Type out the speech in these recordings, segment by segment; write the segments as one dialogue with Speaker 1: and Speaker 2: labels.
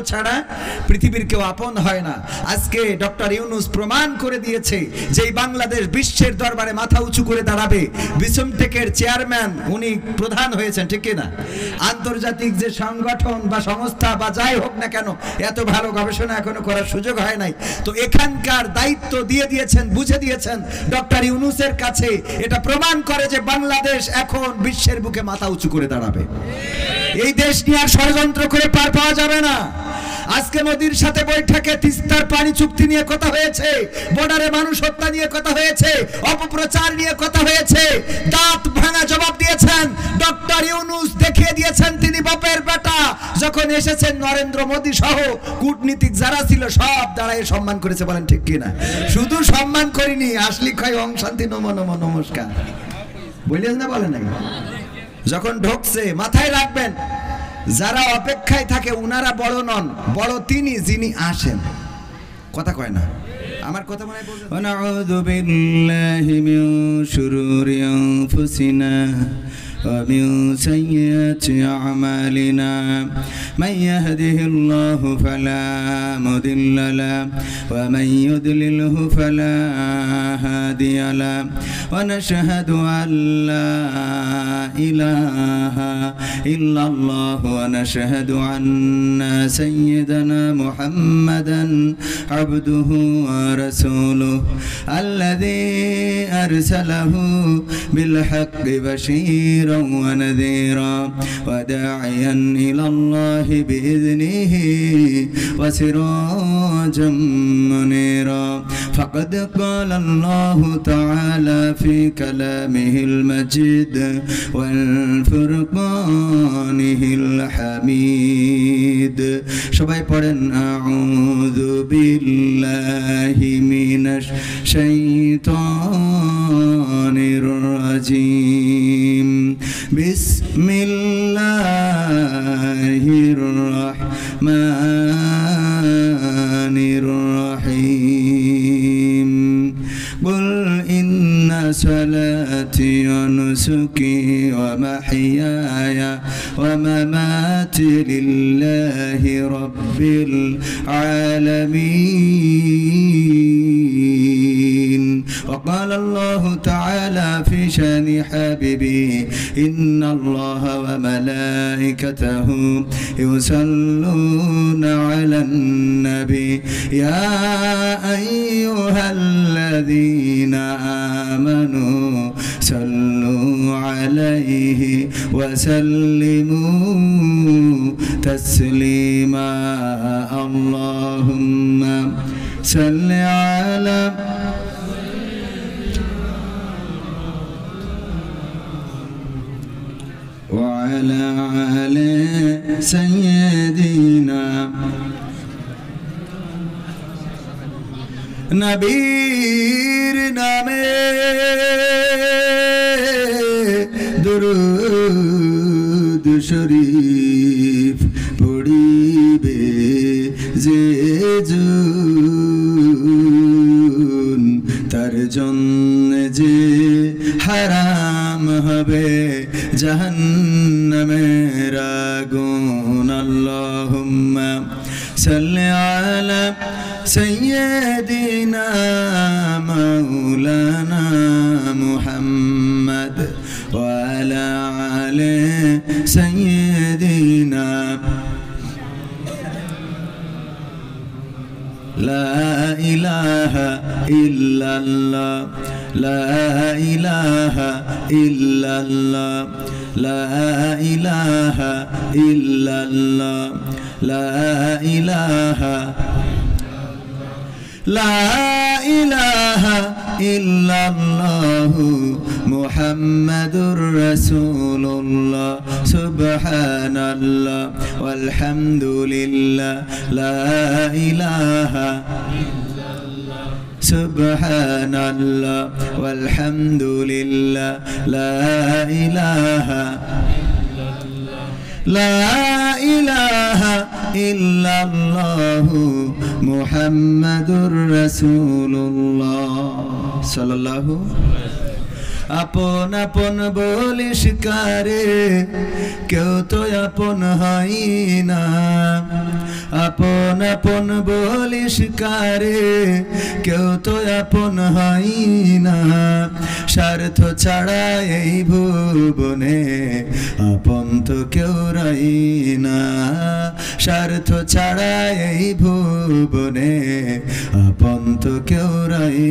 Speaker 1: ছাড়া পৃথিবীর কেউ আপন হয় না। আজকে ডক্টর ইউনূস প্রমাণ করে দিয়েছে যে এই বাংলাদেশ বিশ্বের দরবারে মাথা উঁচু করে দাঁড়াবে। বিসমটেকের চেয়ারম্যান উনি প্রধান হয়েছেন, ঠিক না? আন্তর্জাতিক যে সংগঠন বা সংস্থা বা যাই হোক না কেন, এত ভালো গবেষণা এখনো করার সুযোগ হয় নাই। তো এখানকার দায়িত্ব দিয়ে দিয়েছেন, বুঝে দিয়েছেন ডক্টর ইউনূসের কাছে। এটা প্রমাণ করে যে বাংলাদেশ এখন বিশ্বের বুকে মাথা উঁচু করে দাঁড়াবে। এই দেশ নিয়ে আর ষড়যন্ত্র করে পার পাওয়া যাবে না। আজকে মোদির সাথে বৈঠকে তিস্তার পানি চুক্তি নিয়ে কথা হয়েছে, বর্ডারে মানুষ হত্যা নিয়ে কথা হয়েছে, অপপ্রচার নিয়ে কথা হয়েছে। দাঁত ভাঙা জবাব দিয়েছেন ডক্টর ইউনূস, দেখিয়ে দিয়েছেন তিনি বাপের বেটা। যখন এসেছেন নরেন্দ্র মোদি সহ কূটনীতিক যারা ছিল সব দাঁড়ায় সম্মান করেছে, বলেন ঠিক কিনা? শুধু সম্মান করিনি, আসলি খাই ওং শান্তি নমো নমো নমস্কার বলিস না, বলে নাই? যখন ঢুকছে মাথায় রাখবেন, যারা অপেক্ষায় থাকে উনারা বড় নন, বড় তিনি যিনি আসেন। কথা কয় না, আমার কথা মনে হয়।
Speaker 2: ওয়ানাউযু বিল্লাহি মিন শুরুরি আনফুসিনা ومن سيئات أعمالنا من يهده الله فلا مضل له ومن يضلله فلا هادي له ونشهد أن لا إله إلا الله ونشهد أن سيدنا محمدا عبده ورسوله الذي أرسله بالحق بشيرا ونذيرا وداعيا إلى الله بإذنه وسراجا منيرا فقد قال الله تعالى في كلامه المجيد والفرقانه الحميد সবাই পড়েন আউযু বিল্লাহি মিনাশ শাইতানির রাজিম বিসমিল্লাহির রাহমানির রহিম قل إن صلاتي ونسكي ومحياي ومماتي لله رب العالمين وقال الله تعالى في شان حبيبي إن الله وملائكته يصلون على النبي يا أيها الذين آمنوا صلوا عليه وسلموا تسليما اللهم صل على وعلى آل سيدنا নবীর নামে দুরূদ শরীফ পড়িবে যে জন তার জন্য যে হারাম হবে জাহান্নামের আগুন আল্লাহুম্মা সাল্লি আলা سيدنا مولانا محمد وعلى آل سيدنا لا إله إلا الله لا إله إلا الله لا إله إلا الله لا إله لا إله إلا الله محمد رسول الله سبحان الله والحمد لله لا إله سبحان الله والحمد لله لا إله لا إله إلا الله محمد رسول الله صلى الله আপন আপন বলিস কারে কেউ তো আপন হয় না আপন আপন বলিস কারে, কেউ তো আপন হয় না। স্বার্থ ছাড়া এই ভুবনে আপন তো কেউ রই না। স্বার্থ ছাড়া এই ভুবনে আপন তো কেউ রই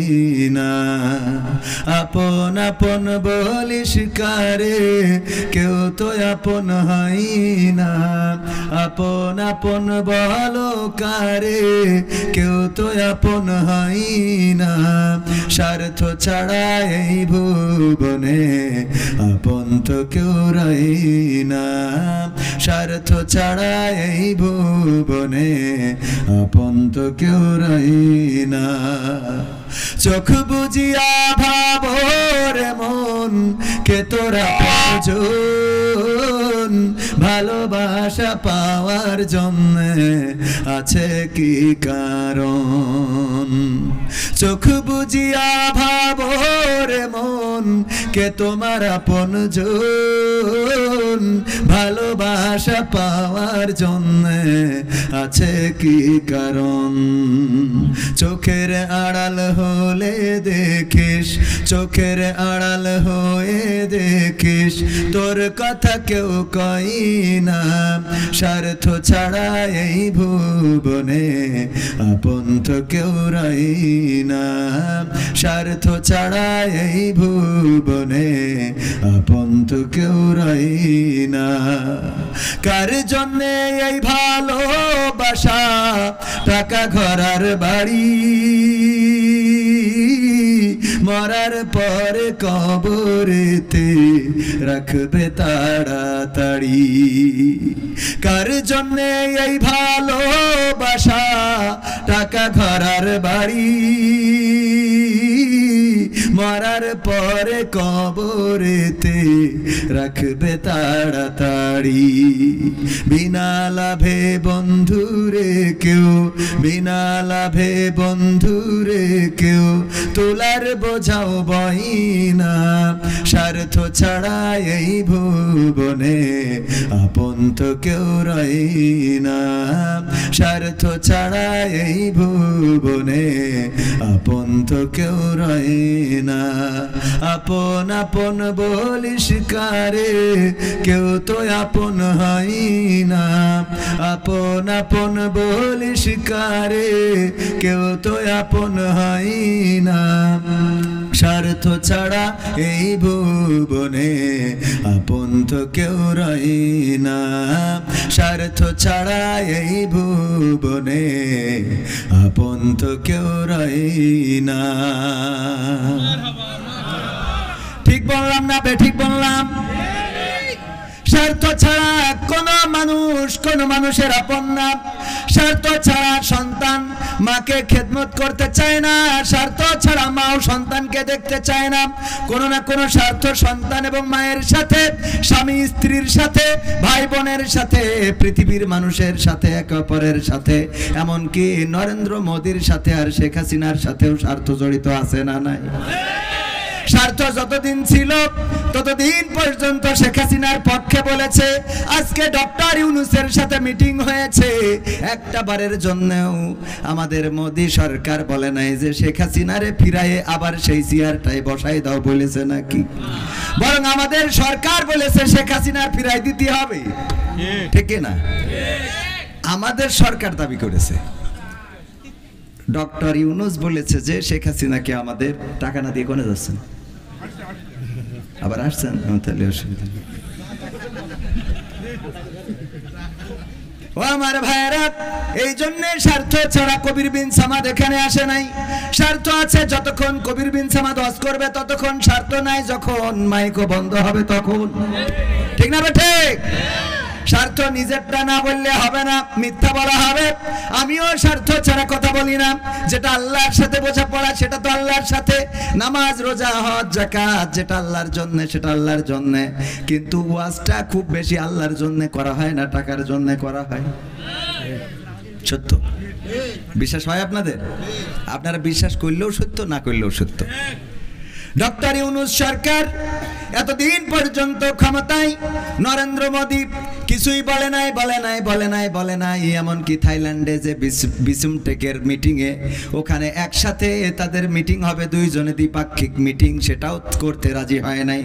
Speaker 2: না। আপন আপন বলিস কারে, কেউ তো আপন হয় না। আপন আপন বলো কারে, কেউ তো আপন হয় না। স্বার্থ ছাড়া এই ভুবনে আপন তো কেউ রই না। স্বার্থ ছাড়া এই ভুবনে আপন তো কেউ রই না। চোখ বুঝিয়া ভাবর মন কে তোরা প্রয়োজন, ভালোবাসা পাওয়ার জন্য আছে কি কারণ। চোখ বুঝিয়া ভাবর মন কে তোমার আপনজন, ভালোবাসা পাওয়ার জন্য আছে কি কারণ। চোখের আড়াল হলে দেখিস, চোখের আড়াল হয়ে দেখিস, তোর কথা কেউ কই না। স্বার্থ ছাড়া এই ভুবনে আপন তো কেউ রই না। স্বার্থ ছাড়া এই ভুবনে আপন তো কেউ রই না। কার জন্যে এই ভালোবাসা, টাকা ঘরার বাড়ি, মরার পরে কবরেতে রাখবে তাড়াতাড়ি। কার জন্যে এই ভালোবাসা, টাকা ঘরার বাড়ি, মরার পরে কবরেতে রাখবে তাড়াতাড়ি। বিনা লাভে বন্ধুরে কেউ, বিনা লাভে বন্ধুরে কেউ তোলার বোঝাও বই না। স্বার্থ ছাড়া এই ভুবনে আপন তো কেউ রই না। স্বার্থ ছাড়া এই ভুবনে আপন তো কেউ রই না। আপন আপন বলিস কারে, কেউ তো আপন হয় না। আপন আপন বলিস কারে, কেউ তো আপন হয় না। স্বার্থ ছাড়া এই ভুবনে আপন তো কেউ রই না। স্বার্থ ছাড়া এই ভুবনে আপন তো কেউ রই না। ঠিক বললাম না ঠিক বললাম? স্বার্থ ছাড়া কোন মানুষের আপন না। স্বার্থ ছাড়া সন্তান মাকে খেদমত করতে চায় না। স্বার্থ ছাড়া মাও সন্তানকে দেখতে চায় না। কোনো না কোনো স্বার্থ সন্তান এবং মায়ের সাথে, স্বামী স্ত্রীর সাথে, ভাই বোনের সাথে, পৃথিবীর মানুষের সাথে, একে অপরের সাথে, এমনকি নরেন্দ্র মোদীর সাথে আর শেখ হাসিনার সাথেও স্বার্থ জড়িত আছে না নাই? স্বার্থ যতদিন ছিল ততদিন পর্যন্ত শেখ হাসিনার পক্ষে বলেছে। আজকে ডক্টর ইউনূসের সাথে মিটিং হয়েছে, একটা বারের জন্যও আমাদের মোদী সরকার বলে নাই যে শেখ হাসিনারে ফিরায়ে আবার সেই চেয়ারটায় বসাই দাও বলেছে নাকি? বরং আমাদের সরকার বলেছে শেখ হাসিনার ফিরাই দিতে হবে। ঠিক না? আমাদের সরকার দাবি করেছে। ডক্টর ইউনূস বলেছে যে শেখ হাসিনাকে আমাদের টাকা না দিয়ে কোনে যাচ্ছেন, আবার আসছেন, তাহলে অসুবিধা নেই। ও আমার ভাইরা, এই জন্য স্বার্থ ছাড়া কবির বিন সামাদ এখানে আসে নাই। স্বার্থ আছে যতক্ষণ কবির বিন সামাদ ওয়াজ করবে ততক্ষণ, স্বার্থ নাই যখন মাইকও বন্ধ হবে তখন। ঠিক না ঠিক? স্বার্থ নিজেরটা না বললে হবে না, মিথ্যা বলা হবে। আমিও স্বার্থ ছাড়া কথা বলি না। যেটা আল্লাহর সাথে বোঝাপড়া সেটা তো আল্লাহর সাথে। নামাজ, রোজা, হজ, যাকাত যেটা আল্লাহর জন্য সেটা আল্লাহর জন্য। কিন্তু ওয়াজটা খুব বেশি আল্লাহর জন্য করা হয় না, টাকার জন্য করা হয়। সত্য বিশ্বাস হয় আপনাদের? আপনারা বিশ্বাস করলেও সত্য, না করলেও সত্য। ডক্টর ইউনূস সরকার এতদিন পর্যন্ত ক্ষমতায়, নরেন্দ্র মোদী
Speaker 1: কিছুই বলে নাই। এমনকি থাইল্যান্ডে যে বিসুমটেকের মিটিংয়ে ওখানে একসাথে তাদের মিটিং হবে, দুইজনে দ্বিপাক্ষিক মিটিং, সেটাও করতে রাজি হয় নাই।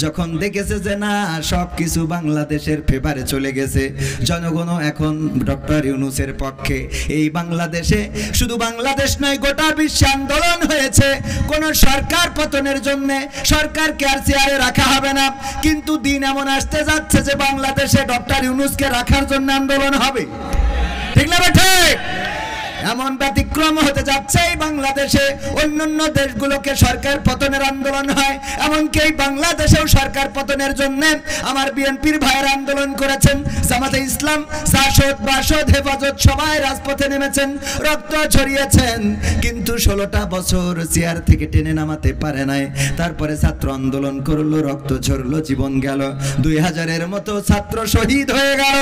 Speaker 1: যখন দেখেছে যে না সব কিছু বাংলাদেশের ফেভারে চলে গেছে, জনগণও এখন ডক্টর ইউনূসের পক্ষে। এই বাংলাদেশে শুধু বাংলাদেশ নয়, গোটা বিশ্বে আন্দোলন হয়েছে কোন সরকার পতনের জন্য। সরকারকে আর চেয়ারে রাখা হবে না, কিন্তু দিন এমন আসতে যাচ্ছে যে বাংলাদেশে ডক্টর ইউনূসকে রাখার জন্য আন্দোলন হবে। ঠিক না ঠিক? এমন ব্যতিক্রম হতে যাচ্ছে এই বাংলাদেশে। অন্যান্য দেশগুলোকে সরকার পতনের আন্দোলন হয়, এমনকি এই বাংলাদেশেও সরকার পতনের জন্য আমার বিএনপির ভাইয়েরা আন্দোলন করেছেন। জামাতে ইসলাম, জাসদ, বাসদ, হেফাজত সবাই রাজপথে নেমেছেন, রক্ত ঝরিয়েছেন, কিন্তু 16টা বছর চেয়ার থেকে টেনে নামাতে পারে নাই। তারপরে ছাত্র আন্দোলন করলো, রক্ত ঝরলো, জীবন গেল। 2000-এর মতো ছাত্র শহীদ হয়ে গেল,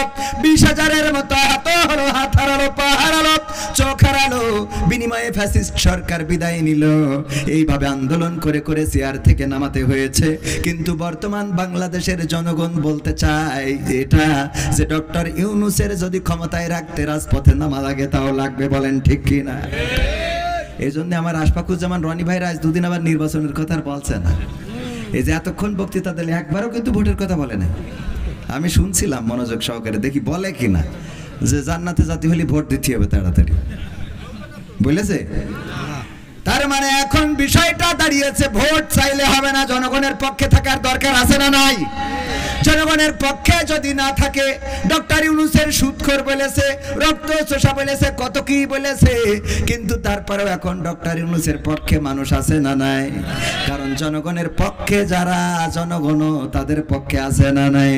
Speaker 1: 20,000-এর মতো হাত হলো, হাত হারালো, পা হারালো, চোখ হারালো, বিনিময়ে ফ্যাসিস্ট সরকার বিদায় নিল। এইভাবে আন্দোলন করে করে চেয়ার থেকে নামাতে হয়েছে। কিন্তু বর্তমান বাংলাদেশের জনগণ বলতে চায় এটা যে ডক্টর ইউনূসের যদি ক্ষমতায় রাখতে রাজপথে নামা লাগে তাও লাগবে। বলেন ঠিক কি না? এই জন্য আমার আশফাকুজ্জামান রনি ভাইরা আজ দুদিন আবার নির্বাচনের কথা বলছে না। এই যে এতক্ষণ বক্তৃতা দিলে একবারও কিন্তু ভোটের কথা বলে না। আমি শুনছিলাম মনোযোগ সহকারে, দেখি বলে কিনা যে জান্নাতে জাতি হলে ভোট দিতে হবে তাড়াতাড়ি, বলেছে? তার মানে এখন বিষয়টা দাঁড়িয়েছে ভোট চাইলে হবে না, জনগণের পক্ষে থাকার দরকার আছে না নাই? জনগণের পক্ষে যদি না থাকে, ডক্টর ইউনূসের সুদখোর বলেছে, রক্ত চোষা বলেছে, কত কি বলেছে, কিন্তু তারপরেও এখন ডক্টর ইউনূসের পক্ষে মানুষ আছে না নাই? কারণ জনগণের পক্ষে যারা, জনগণও তাদের পক্ষে আছে না নাই?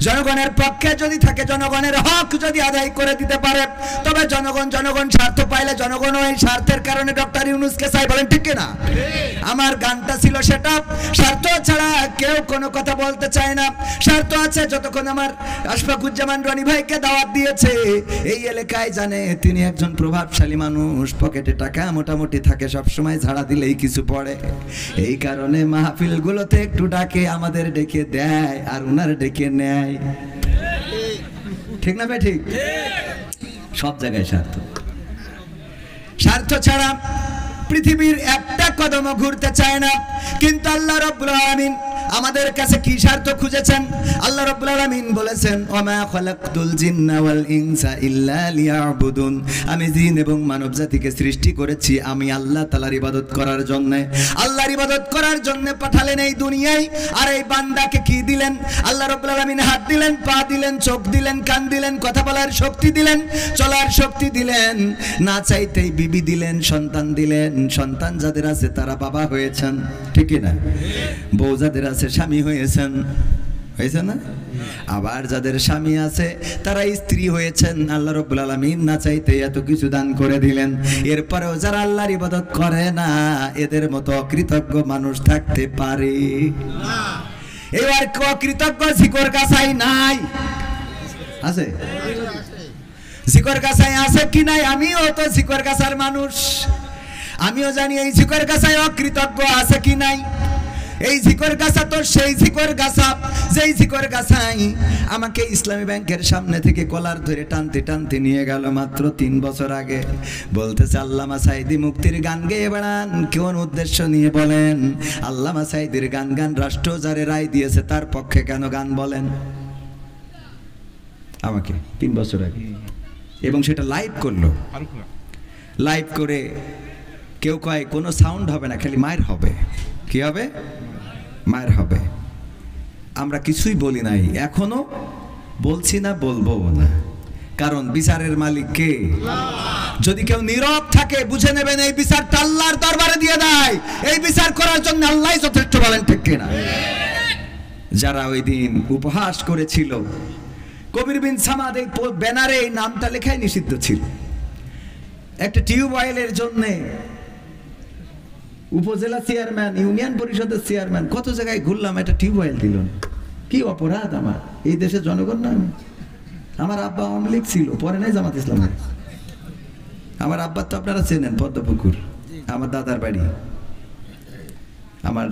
Speaker 1: জনগণের পক্ষে যদি থাকে, জনগণের হক যদি আদায় করে দিতে পারে, তবে জনগণ স্বার্থ পাইলে জনগণও এই স্বার্থের কারণে ডক্টর ইউনূসকে চাই। বলেন ঠিক কিনা? আমার গানটা ছিল সেটা, স্বার্থ ছাড়া কেউ কোনো কথা বলতে চায় না। স্বার্থ আছে যতক্ষণ আমার আশফাকুজ্জামান রনি ভাইকে দাওয়াত দিয়েছে, এই এলাকায় জানে তিনি একজন প্রভাবশালী মানুষ, পকেটে টাকা মোটামুটি থাকে, সবসময় ঝাড়া দিলেই কিছু পড়ে। এই কারণে মাহফিলগুলোতে একটু ডাকে, আমাদের ডেকে দেয় আর উনার ডেকে নেয়। ঠিক না ভাই? ঠিক। সব জায়গায় স্বার্থ ছাড়া পৃথিবীর একটা কদমও ঘুরতে চায় না। কিন্তু আল্লাহ রাব্বুল আলামিন আমাদের কাছে কি স্বার্থ খুঁজেছেন? আল্লাহ রাব্বুল আলামিন বলেছেন, ওমা খালাকতুল জিন্না ওয়াল ইনসা ইল্লা লিয়াবুদুন, আমি জিন এবং মানব জাতিকে সৃষ্টি করেছি আমি আল্লাহ তাআলার ইবাদত করার জন্য। আল্লাহর ইবাদত করার জন্য পাঠালেন এই দুনিয়ায়। আর এই বান্দাকে কি দিলেন? আল্লাহ রাব্বুল আলামিন হাত দিলেন, পা দিলেন, চোখ দিলেন, কান দিলেন, কথা বলার শক্তি দিলেন, চলার শক্তি দিলেন, না চাইতেই বিবি দিলেন, সন্তান দিলেন। সন্তান যাদের আছে তারা বাবা হয়েছেন, ঠিক না? বউ যাদের আছে স্বামী হয়েছেন, হয়েছে না? আবার যাদের স্বামী আছে তারা স্ত্রী হয়েছেন। আল্লাহ রাব্বুল আলামিন না চাইতে এত কিছু দান করে দিলেন। এরপরেও যারা আল্লাহর ইবাদত করে না, এদের মতো অকৃতজ্ঞ মানুষ থাকতে পারে না। এবার অকৃতজ্ঞ জিকর গাছাই নাই? আছে? জিকর গাছাই আছে কি নাই? আমিও তো জিকর গাছার মানুষ, আমিও জানি এই জিকর গাছায় অকৃতজ্ঞ আছে কি নাই। এই জিকর গাছা তো সেই জিকর গাছা যেই জিকর গাছাই আমাকে ইসলামী ব্যাংকের সামনে থেকে কলার ধরে টানতে টানতে নিয়ে গেল মাত্র 3 বছর আগে। বলতেছে আল্লামা সাঈদী মুক্তির গান গেয়ে বেড়ান, কোন উদ্দেশ্য নিয়ে বলেন? আল্লামা সাঈদীর গান গান, রাষ্ট্র যারে রায় দিয়েছে তার পক্ষে কেন গান বলেন? আমাকে 3 বছর আগে, এবং সেটা লাইভ করলো। লাইভ করে কেউ কয় কোনো সাউন্ড হবে না, খালি মায়ের হবে। কি হবে? মায়ের হবে। আমরা কিছুই বলি নাই, এখনো বলছি না, বলবো না, কারণ বিচারের মালিক কে? যদি কেউ নীরব থাকে বুঝে নেবেন এই বিচারটা আল্লাহর দরবারে দিয়ে দেয়। এই বিচার করার জন্য আল্লাহই যথেষ্ট। বলেন ঠিক কিনা? যারা ওই দিন উপহাস করেছিল, কবির বিন সামাদ এই ব্যানারে এই নামটা লেখাই নিষিদ্ধ ছিল। একটা টিউবওয়েলের জন্যে উপজেলা চেয়ারম্যান, ইউনিয়ন পরিষদের চেয়ারম্যান, কত জায়গায় ঘুরলাম, একটা টিউবওয়েল দিল না। কি অপরাধ আমার এই দেশের জনগণ না? আমার আব্বা আওয়ামী লীগ ছিল, পরে নাই জামাত ইসলামের। আমার আব্বা তো আপনারা চেনেন, পদ্মপুকুর আমার দাদার বাড়ি। আমার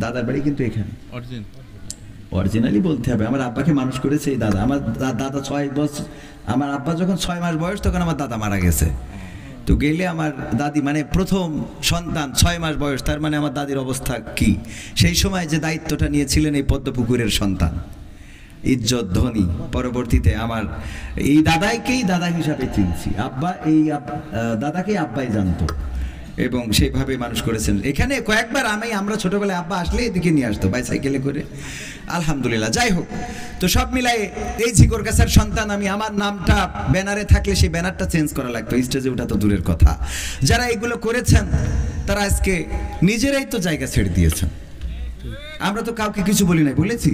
Speaker 1: দাদার বাড়ি কিন্তু এখানে অরিজিনালি বলতে হবে। আমার আব্বাকে মানুষ করেছে এই দাদা। আমার দাদা 6 বছর, আমার আব্বা যখন 6 মাস বয়স তখন আমার দাদা মারা গেছে। তো গেলে আমার দাদি মানে প্রথম সন্তান 6 মাস বয়স, তার মানে আমার দাদির অবস্থা কি। সেই সময় যে দায়িত্বটা নিয়েছিলেন এই পদ্মপুকুরের সন্তান, ইজ্জত ধনী। পরবর্তীতে আমার এই দাদাকেই দাদা হিসাবে চিনছি, আব্বা এই দাদাকেই আব্বাই জানতো এবং সেইভাবে মানুষ করেছেন। এখানে কয়েকবার আমরা ছোটবেলায় আব্বা আসলে এদিকে নিয়ে আসতো বাইসাইকেলে করে, আলহামদুলিল্লাহ। যাই হোক, তো সব মিলাই এই ঝিকরগাছার সন্তান আমি। আমার নামটা ব্যানারে থাকলে সেই ব্যানারটা চেঞ্জ করা লাগতো, স্টেজে ওঠা তো দূরের কথা। যারা এগুলো করেছেন তারা আজকে নিজেরাই তো জায়গা ছেড়ে দিয়েছেন। আমরা তো কাউকে কিছু বলি নাই, বলেছি?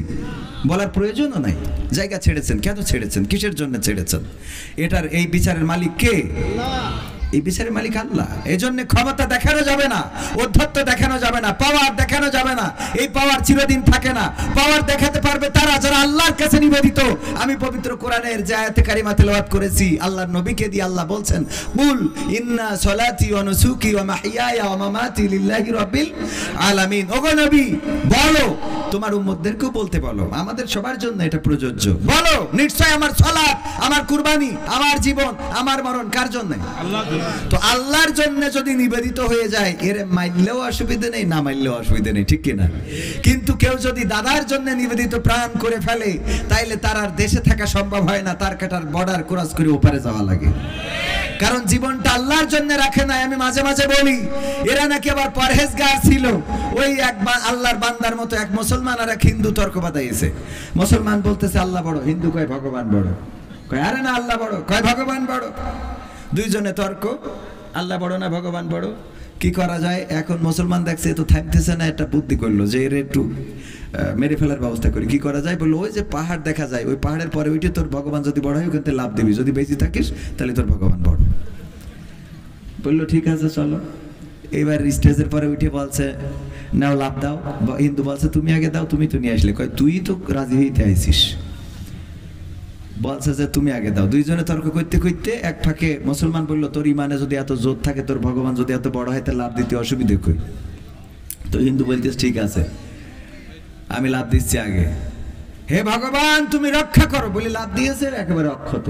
Speaker 1: বলার প্রয়োজনও নাই। জায়গা ছেড়েছেন, কেন ছেড়েছেন, কিসের জন্য ছেড়েছেন? এটার এই বিচারের মালিক কে? এই বিচারের মালিক আল্লাহ। এজন্য ক্ষমতা দেখানো যাবে না, অধ্যত্ব দেখানো যাবে না, পাওয়ার দেখানো যাবে না। এই পাওয়ার চিরদিন থাকে না। পাওয়ার দেখাতে পারবে তারা যারা আল্লাহর কাছে নিবেদিত। আমি পবিত্র কোরআনের যে আয়াতে কারিমা তেলাওয়াত করেছি, আল্লাহর নবীকে দিয়ে আল্লাহ বলছেন, কুল ইন্না সলাতি ওয়া নুসুকি ওয়া মাহইয়ায়া ওয়া মামাতি লিল্লাহি রাব্বিল আলামিন। ওগো নবী, বলো, তোমার উম্মতদেরকেও বলতে বলো, আমাদের সবার জন্য এটা প্রযোজ্য। বলো, নিশ্চয় আমার সালাত, আমার কুরবানি, আমার জীবন, আমার মরণ কার জন্য? আল্লাহ। তো আল্লাহর জন্য যদি নিবেদিত হয়ে যায়, এর মাইলেও অসুবিধা নেই, না মাইলেও অসুবিধা নেই, ঠিক কিনা? কিন্তু কেউ যদি দাদার জন্য নিবেদিত প্রাণ করে ফেলে, তাইলে তার আর দেশে থাকা সম্ভব হয় না, তার কাটার বর্ডার ক্রস করে ওপারে যাওয়া লাগে। কারণ জীবনটা আল্লাহর জন্য রাখে নাই। আমি মাঝে মাঝে বলি, এরা নাকি আবার পরহেজগার ছিল। ওই এক আল্লাহর বান্দার মতো এক মুসলমান আর এক হিন্দু তর্ক বাঁধাইছে। মুসলমান বলতেছে আল্লাহ বড়, হিন্দু কয় ভগবান বড়। কয় আরে না, আল্লাহ বড়, কয় ভগবান বড়। দুইজনে তর্ক, আল্লাহ বড় না ভগবান বড়। কি করা যায়? এখন মুসলমান দেখছে তো থামতেছে না, একটা বুদ্ধি করলো যে এর একটু মেরে ফেলার ব্যবস্থা করি। কি করা যায়? বললো, ওই যে পাহাড় দেখা যায়, ওই পাহাড়ের পরে উঠে তোর ভগবান যদি বড় হয় ওখান থেকে লাভ দিবি, যদি বেঁচে থাকিস তাহলে তোর ভগবান বড়। বললো ঠিক আছে চলো। এবার স্টেজের পরে উঠে বলছে নাও লাভ দাও। হিন্দু বলছে তুমি আগে দাও, তুমি তো নিয়ে আসলে। কয় তুই তো রাজি হইতে আইছিস। বলছে যে তুমি আগে দাও। দুইজনে তর্ক করতে করতে এক ফাঁকে মুসলমান বললো, তোর ইমানে যদি এত জোর থাকে, তোর ভগবান যদি এত বড় হয়, তাহলে লাভ দিতে অসুবিধে কই? তো হিন্দু বলতেছে ঠিক আছে, আমি লাভ দিচ্ছি আগে। হে ভগবান তুমি রক্ষা করো বলে লাভ দিয়েছে, একেবারে অক্ষত,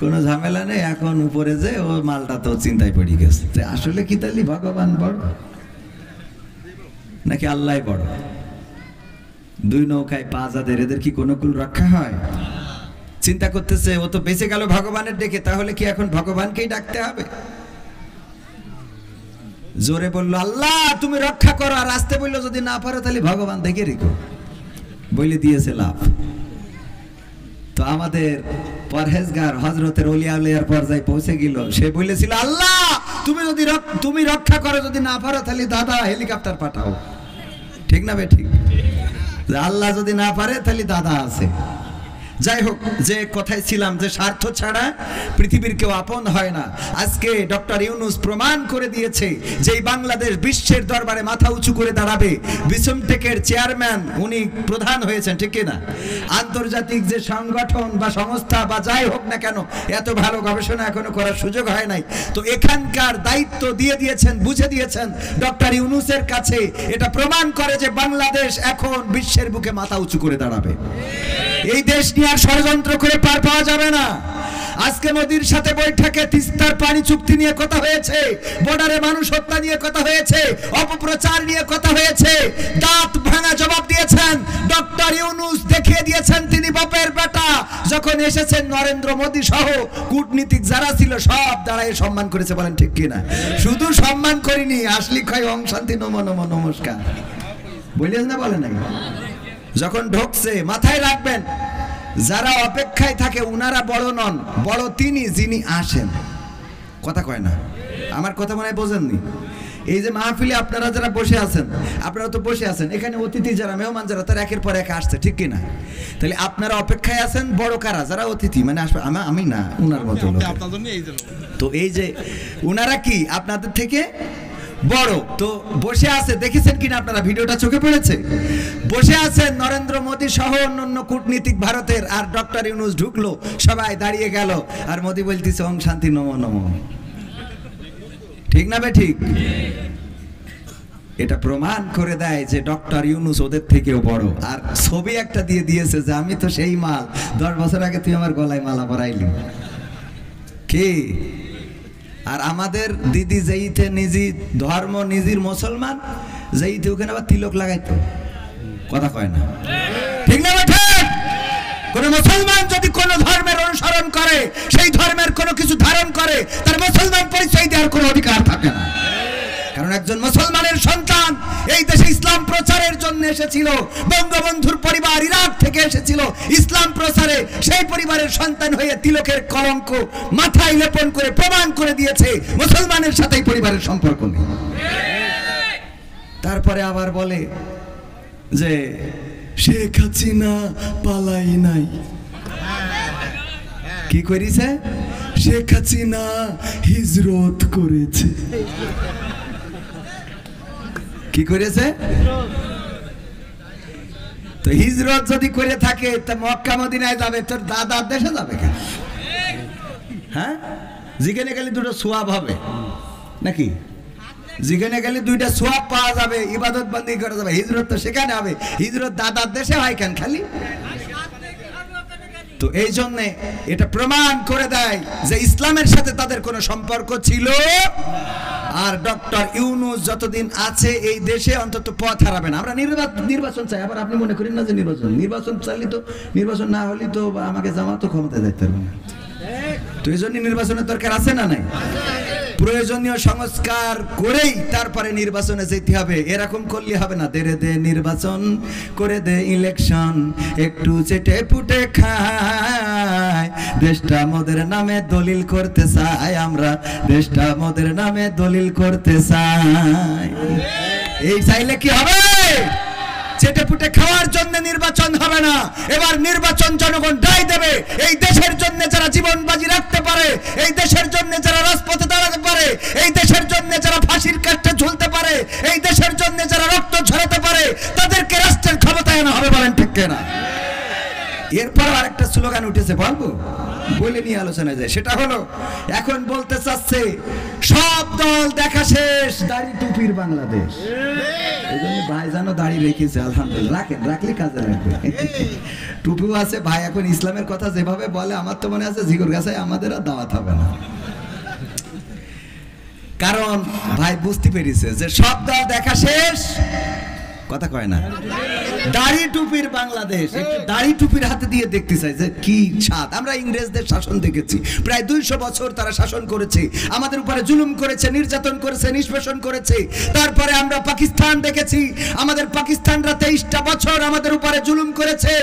Speaker 1: কোনো ঝামেলা নেই। এখন উপরে যে ও মালটা তো চিন্তায় পড়ে গেছে যে আসলে কি তাহলে ভগবান বড় নাকি আল্লাহ বড়? দুই নৌকায় পা যাদের, এদের কি কোনো কুল রক্ষা হয়? চিন্তা করতেছে, ও তো বেঁচে গেল ভগবানের ডেকে, তাহলে কি এখন ভগবানকেই ডাকতে হবে? জোরে বললো আল্লাহ তুমি রক্ষা করো, আর আসতে বললো যদি না পারো তাহলে ভগবান দেখে রেখো, বলে দিয়েছে লাভ। তো আমাদের পরহেজগার হযরতের ওলিয়া আউলিয়ার পর্যায়ে পৌঁছে গেল। সে বলেছিল আল্লাহ তুমি রক্ষা করো, যদি না পারো তাহলে দাদা হেলিকপ্টার পাঠাও। ঠিক না বে ঠিক? আল্লাহ যদি না পারে তাহলে দাদা আছে। যাই হোক, যে কথায় ছিলাম যে স্বার্থ ছাড়া পৃথিবীর কেউ আপন হয় না। আজকে ডক্টর ইউনূস প্রমাণ করে দিয়েছে যে এই বাংলাদেশ বিশ্বের দরবারে মাথা উঁচু করে দাঁড়াবে। বিসমটেকের চেয়ারম্যান উনি প্রধান হয়েছেন, ঠিক না? আন্তর্জাতিক যে সংগঠন বা সংস্থা বা যাই হোক না কেন, এত ভালো গবেষণা এখনো করার সুযোগ হয় নাই। তো এখানকার দায়িত্ব দিয়ে দিয়েছেন, বুঝে দিয়েছেন ডক্টর ইউনূসের কাছে। এটা প্রমাণ করে যে বাংলাদেশ এখন বিশ্বের বুকে মাথা উঁচু করে দাঁড়াবে। এই দেশ নিয়ে আর ষড়যন্ত্র করে পার পাওয়া যাবে না। আজকে মোদির সাথে বৈঠকে তিস্তার পানি চুক্তি নিয়ে কথা হয়েছে, বর্ডারে মানুষ হত্যা নিয়ে কথা হয়েছে, অপপ্রচার নিয়ে কথা হয়েছে। দাঁত ভাঙা জবাব দিয়েছেন ডক্টর ইউনূস, দেখিয়ে দিয়েছেন তিনি বাপের বেটা। যখন এসেছেন নরেন্দ্র মোদী সহ কূটনীতিক যারা ছিল সব দাঁড়ায় সম্মান করেছে, বলেন ঠিক কিনা? শুধু সম্মান করিনি, আসলি খাই ওং শান্তি নমো নমো নমস্কার বলিস না, বলে নাই? যখন ঢুকছে মাথায় রাখবেন, যারা অপেক্ষায় থাকে উনারা বড় নন, বড় তিনি যিনি আসেন। কথা কয় না? আমার কথা মনে হয় বোঝেননি। এই যে মাহফিলে আপনারা যারা বসে আছেন, আপনারা তো বসে আছেন, এখানে অতিথি যারা, মেহমান যারা, তারা একের পর এক আসছে, ঠিক কিনা? তাহলে আপনারা অপেক্ষায় আছেন, বড় কারা? যারা অতিথি, মানে আসবে আমি না, উনার মতো লোক। তো এই যে উনারা কি আপনাদের থেকে বড়, তো বসে আছে, দেখেছেন কিনা আপনারা? ভিডিওটা চোখে পড়েছে? বসে আছেন নরেন্দ্র মোদী সহ অন্যান্য কূটনীতিক ভারতের, আর ডক্টর ইউনূস ঢুকলো, সবাই দাঁড়িয়ে গেল, আর মোদী বলতেছে ওং শান্তি নমো নমো। ঠিক না বে ঠিক? এটা প্রমাণ করে দেয় যে ডক্টর ইউনূস ওদের থেকেও বড়। আর ছবি একটা দিয়ে দিয়েছে যে আমি তো সেই মাল, 10 বছর আগে তুই আমার গলায় মালা পরাইলি কি। আর আমাদের দিদি যেইতে নিজি ধর্ম নিজির মুসলমান, যেইতে ওখানে আবার তিলক লাগাইতো, কথা কয় না, ঠিক না বেটা? কোন মুসলমান যদি কোন ধর্মের অনুসরণ করে, সেই ধর্মের কোনো কিছু ধারণ করে, তার মুসলমান পরিচয় দেওয়ার কোনো অধিকার থাকে না। কারণ একজন মুসলমানের সন্তান এই দেশে ইসলাম প্রচারের জন্য এসেছিল, বঙ্গবন্ধুর পরিবার ইরাক থেকে এসেছিল ইসলাম প্রচারে, সেই পরিবারের সন্তান হয়ে তিলকের কলঙ্ক মাথায় লেপন করে প্রমাণ করে দিয়েছে মুসলমানের সাথে এই পরিবারের সম্পর্ক নেই। তারপরে আবার বলে যে শেখ হাসিনা পালাই নাই। কি করেছে? শেখ হাসিনা হিজরত করেছে। কি করেছে? তো হিজরত যদি করে থাকে তা মক্কা মদিনায় যাবে, তোর দাদার দেশে যাবে কেন? হ্যাঁ, যেখানে গেলে দুটো সোয়াব হবে নাকি? যেখানে গেলে দুইটা সোয়াব পাওয়া যাবে, ইবাদত বন্দী করা যাবে। হিজরত তো সেখানে হবে, হিজরত দাদার দেশে হয় কেন খালি? তো এই জন্যে এটা প্রমাণ করে দেয় যে ইসলামের সাথে তাদের কোনো সম্পর্ক ছিল। আর ডক্টর ইউনূস যতদিন আছে এই দেশে অন্তত পথ হারাবে না। আমরা নির্বাচন চাই। আবার আপনি মনে করেন না যে নির্বাচন চাইলে তো, নির্বাচন না হলে তো আমাকে জামাত ক্ষমতায় যাইতে পারবে না। তো এই জন্য নির্বাচনের দরকার আছে না নাই? প্রয়োজনীয় সংস্কার করেই তারপরে নির্বাচনে যেতে হবে। এরকম করলে হবে না, দে নির্বাচন করে দে ইলেকশন, একটু চেটে পুটে খায়, দেশটা মোদের নামে দলিল করতে চাই, আমরা দেশটা মোদের নামে দলিল করতে চাই। এই চাইলে কি হবে? চেটে পুটে খাওয়ার জন্য নির্বাচন হবে না। এবার নির্বাচন জনগণ রায় দেবে। এই দেশের জন্য যারা জীবন বাজি রাখতে পারে, এই দেশের জন্য যারা রাজপথে দাঁড়াতে পারে, এই দেশের জন্য যারা ফাঁসির কাঠে ঝুলতে পারে, এই দেশের জন্য যারা রক্ত ঝরাতে পারে, তাদেরকে রাষ্ট্রের ক্ষমতায় আনা হবে। বলেন ঠিক কিনা? এরপর আরেকটা স্লোগান উঠেছে, বলবো বলে নিয়ে আলোচনা যায়। সেটা হলো এখন বলতে চাচ্ছে সব দল দেখা শেষ, দাড়ি টুপির বাংলাদেশ। এই জন্য ভাই জানো দাড়ি রেখেছে, আলহামদুলিল্লাহ, রাখেন, রাখলে কাজে লাগবে। টুপিও আছে ভাই। এখন ইসলামের কথা যেভাবে বলে আমার তো মনে আছে জিগর গাছে আমাদের আর দাওয়াত হবে না। কারণ ভাই বুঝতে পেরেছে যে সব দল দেখা শেষ, কথা কয় না, দাড়ি টুপির বাংলাদেশ। একটু দাড়ি টুপির হাতে দিয়ে দেখতে চাই যে কি স্বাদ। আমরা ইংরেজদের শাসন দেখেছি, প্রায় 200 বছর তারা শাসন করেছে, আমাদের উপরে জুলুম করেছে, নির্যাতন করেছে, নিষ্পেষণ করেছে। তারপরে আমরা পাকিস্তান দেখেছি, আমাদের পাকিস্তানরা 23টা বছর আমাদের উপরে জুলুম করেছে,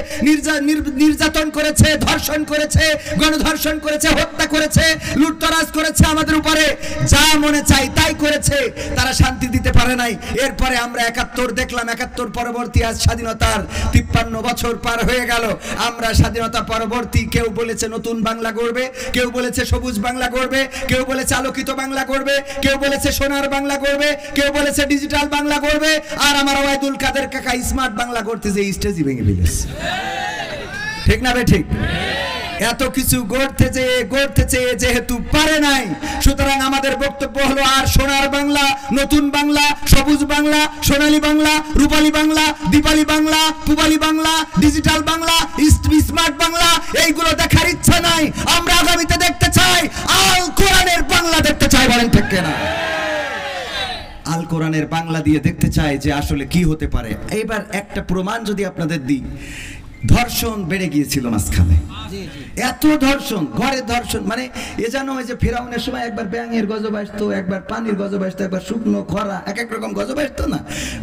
Speaker 1: নির্যাতন করেছে, ধর্ষণ করেছে, গণধর্ষণ করেছে, হত্যা করেছে, লুটতরাজ করেছে, আমাদের উপরে যা মনে চাই তাই করেছে। তারা শান্তি দিতে পারে নাই। এরপরে আমরা 71 দেখলাম, 71 পরবর্তী আজ স্বাধীনতার 53 বছর পার হয়ে গেল। আমরা স্বাধীনতা পরবর্তী, কেউ বলেছে নতুন বাংলা গড়বে, কেউ বলেছে সবুজ বাংলা গড়বে, কেউ বলেছে আলোকিত বাংলা গড়বে, কেউ বলেছে সোনার বাংলা গড়বে, কেউ বলেছে ডিজিটাল বাংলা গড়বে। আর আমার ওয়াইদুল কাদের কাকা স্মার্ট বাংলা গড়তে যে স্টেজই ভেঙে ফেলেছে। ঠিক না বে ঠিক? এত কিছু গড়তে চেয়ে যেহেতু পারে নাই, সুতরাং আমাদের বক্তব্য হলো আর সোনার বাংলা, নতুন বাংলা, সবুজ বাংলা, সোনালী বাংলা, রূপালী বাংলা, দীপালি বাংলা, পূবালী বাংলা, ডিজিটাল বাংলা, স্মার্ট বাংলা এইগুলো দেখার ইচ্ছা নাই। আমরা আগামীতে দেখতে চাই আল কোরআনের বাংলা দেখতে চাই। বলেন ঠিক কিনা? আল কোরআনের বাংলা দিয়ে দেখতে চাই যে আসলে কি হতে পারে। এবার একটা প্রমাণ যদি আপনাদের দিই, ধর্ষণ বেড়ে গিয়েছিল মাঝখানে, এত ধর্ষণ, ঘরে ধর্ষণ, মানে এ যেন ওই যে ফেরাউনের সময় একবার ব্যাঙের গজব আসতো, একবার পানির গজব আসতো, একবার শুকনো খরা, এক এক রকম গজব আসতো না।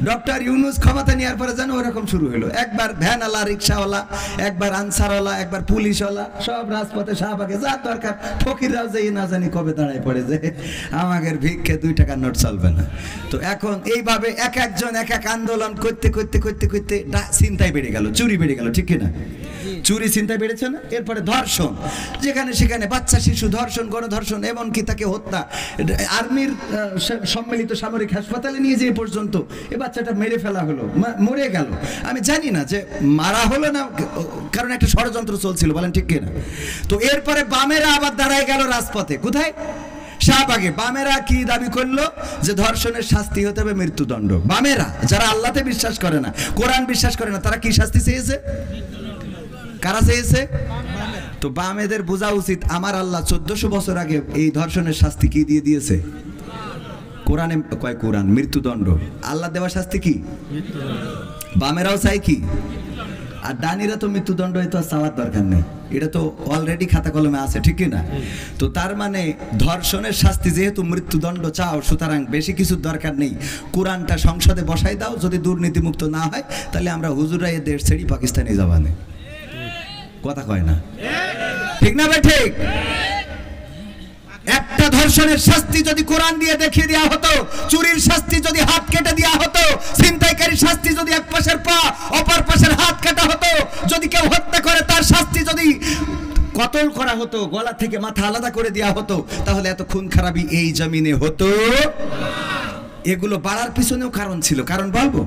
Speaker 1: ডক্টর ইউনূস ক্ষমতা নেওয়ার পরে যেন ওরকম শুরু হলো। একবার ভ্যানওয়ালা, রিক্সাওয়ালা, একবার আনসারওয়ালা, একবার পুলিশওয়ালা, সব রাজপথে শাহবাগে যা দরকার। ফকিররাও যে না জানি কবে দাঁড়ায় পড়ে যে আমাদের ভিক্ষে 2 টাকার নোট চলবে না। তো এখন এইভাবে এক একজন এক এক আন্দোলন করতে করতে করতে করতে চিন্তায় বেড়ে গেল, চুরি বেড়ে গেল। ঠিক কিনা? চুরি চিন্তা বেড়েছে না? এরপরে ধর্ষণ, যেখানে সেখানে বাচ্চা শিশু ধর্ষণ, গণধর্ষণ, এমনকি তাকে হত্যা। আর্মির সম্মিলিত সামরিক হাসপাতালে নিয়ে যেয়ে পর্যন্ত এ বাচ্চাটা মেরে ফেলা হলো, মরে গেল। আমি জানি না যে মারা হলো না, কারণ একটা ষড়যন্ত্র চলছিল। বলেন ঠিক কিনা? তো এরপরে বামেরা আবার দাঁড়ায় গেল রাজপথে। কোথায়? শাহবাগে বামেরা কি দাবি করলো যে ধর্ষণের শাস্তি হতে হবে মৃত্যুদণ্ড। বামেরা যারা আল্লাহতে বিশ্বাস করে না, কোরআন বিশ্বাস করে না, তারা কি শাস্তি চেয়েছে? কারা চেয়েছে? তো বামেদের বোঝা উচিত আমার আল্লাহ 1400 বছর আগে এই ধর্ষণের শাস্তি কি দিয়ে দিয়েছে? কোরআনে কয় কোরআন মৃত্যুদণ্ড। আল্লাহ দেওয়া শাস্তি কি? বামেরাও চাই কি? আর ডানিরা তো মৃত্যুদণ্ড হয়তো চাওয়ার দরকার নেই, এটা তো অলরেডি খাতা কলমে আছে, ঠিক না? তো তার মানে ধর্ষণের শাস্তি যেহেতু মৃত্যুদণ্ড চাও, সুতরাং বেশি কিছুর দরকার নেই, কোরআনটা সংসদে বসাই দাও। যদি দুর্নীতিমুক্ত না হয় তাহলে আমরা হুজুরা এ দেশ ছেড়ে পাকিস্তানে যাবানে। কথা কয় না, ঠিক না ভাই? ঠিক। একটা ধর্ষণের শাস্তি যদি কোরআন দিয়ে দেখিয়ে দেওয়া হতো, চুরির শাস্তি যদি হাত কেটে দেওয়া হতো, ছিনতাইকারীর শাস্তি যদি এক পাশের পা অপর পাশের হাত কাটা হতো, যদি কেউ হত্যা করে তার শাস্তি যদি কতল করা হতো, গলা থেকে মাথা আলাদা করে দেওয়া হতো, তাহলে এত খুন খারাপি এই জমিনে হতো। এগুলো বাড়ার পিছনেও কারণ ছিল। কারণ বলবো?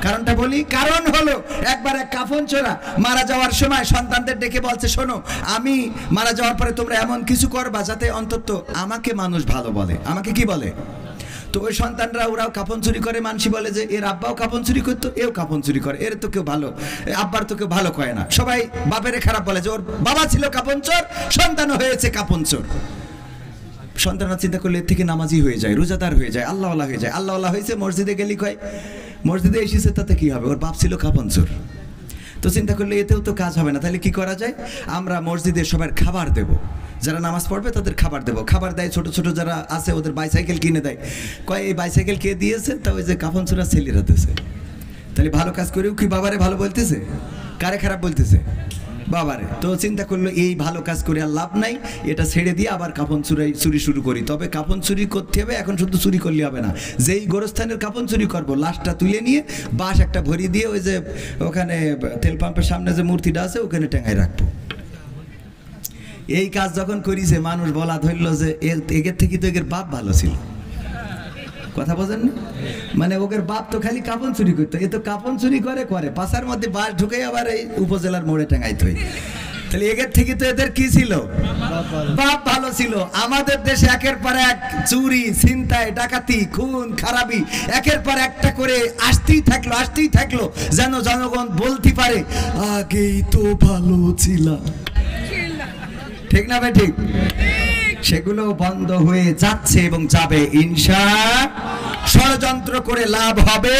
Speaker 1: কারণটা বলি। কারণ হলো একবার এক কাফন চোরা মারা যাওয়ার সময় সন্তানদের ডেকে বলছে, শোনো, আমি মারা যাওয়ার পরে তোমরা এমন কিছু করবা যাতে অন্তত আমাকে মানুষ ভালো বলে। আমাকে কি বলে? তো ওই সন্তানরা ওরাও কাফন চুরি করে, মানসি বলে যে এর আব্বাও কাফন চুরি করতো, এও কাফন চুরি করে, এর তো কেউ ভালো, আব্বার তো কেউ ভালো কয় না। সবাই বাপেরে খারাপ বলে যে ওর বাবা ছিল কাফন চোর, সন্তানও হয়েছে কাফন চোর। সন্তানরা চিন্তা করলে এর থেকে নামাজি হয়ে যায়, রোজাদার হয়ে যায়, আল্লাহওয়ালা হয়ে যায়। আল্লাহওয়ালা হয়েছে, মসজিদে গেলি কয় মসজিদে এসেছে, তাতে কি হবে? ওর বাপ ছিল কাফন চোর। তো চিন্তা করলে এতেও তো কাজ হবে না, তাহলে কি করা যায়? আমরা মসজিদে সবার খাবার দেব, যারা নামাজ পড়বে তাদের খাবার দেব। খাবার দেয় ছোট ছোট যারা আছে ওদের বাইসাইকেল কিনে দেয়। কয় এই বাইসাইকেল কে দিয়েছে? তা ওই যে কাফন চোরা ছেলেরা দিয়েছে। তাহলে ভালো কাজ করেও কি বাবারে ভালো বলতেছে? কারে খারাপ বলতেছে? বাবারে। তো চিন্তা করলো এই ভালো কাজ করে আর লাভ নাই, এটা ছেড়ে দিয়ে আবার কাফন চুরি শুরু করি। তবে কাফন চুরি করতে হবে, এখন শুধু চুরি করলে হবে না, যেই গোরস্থানের কাফন চুরি করবো লাশটা তুলে নিয়ে বাঁশ একটা ভরি দিয়ে ওই যে ওখানে তেল পাম্পের সামনে যে মূর্তিটা আছে ওখানে টেঙ্গায় রাখবো। এই কাজ যখন করিছে মানুষ বলা ধরলো যে এর থেকে তো এর বাপ ভালো ছিল। কথা বোঝেন না? মানে ওদের বাপ তো খালি কাপন চুরি করতো, এ তো কাপন চুরি করে পাশার মধ্যে বাস ঢুকে আবার এই উপজেলার মোড়ে টাঙাইতো। তাহলে এদের থেকে তো এদের কি ছিল? বাপ ভালো ছিল। আমাদের দেশে একের পর এক চুরি, ছিনতাই, ডাকাতি, খুন খারাপি একের পর একটা করে আসতেই থাকলো যেন জনগণ বলতে পারে আগেই তো ভালো ছিল। ঠিক না ভাই? ঠিক। সেগুলো বন্ধ হয়ে যাচ্ছে এবং যাবে ইনশাআল্লাহ। ষড়যন্ত্র করে লাভ হবে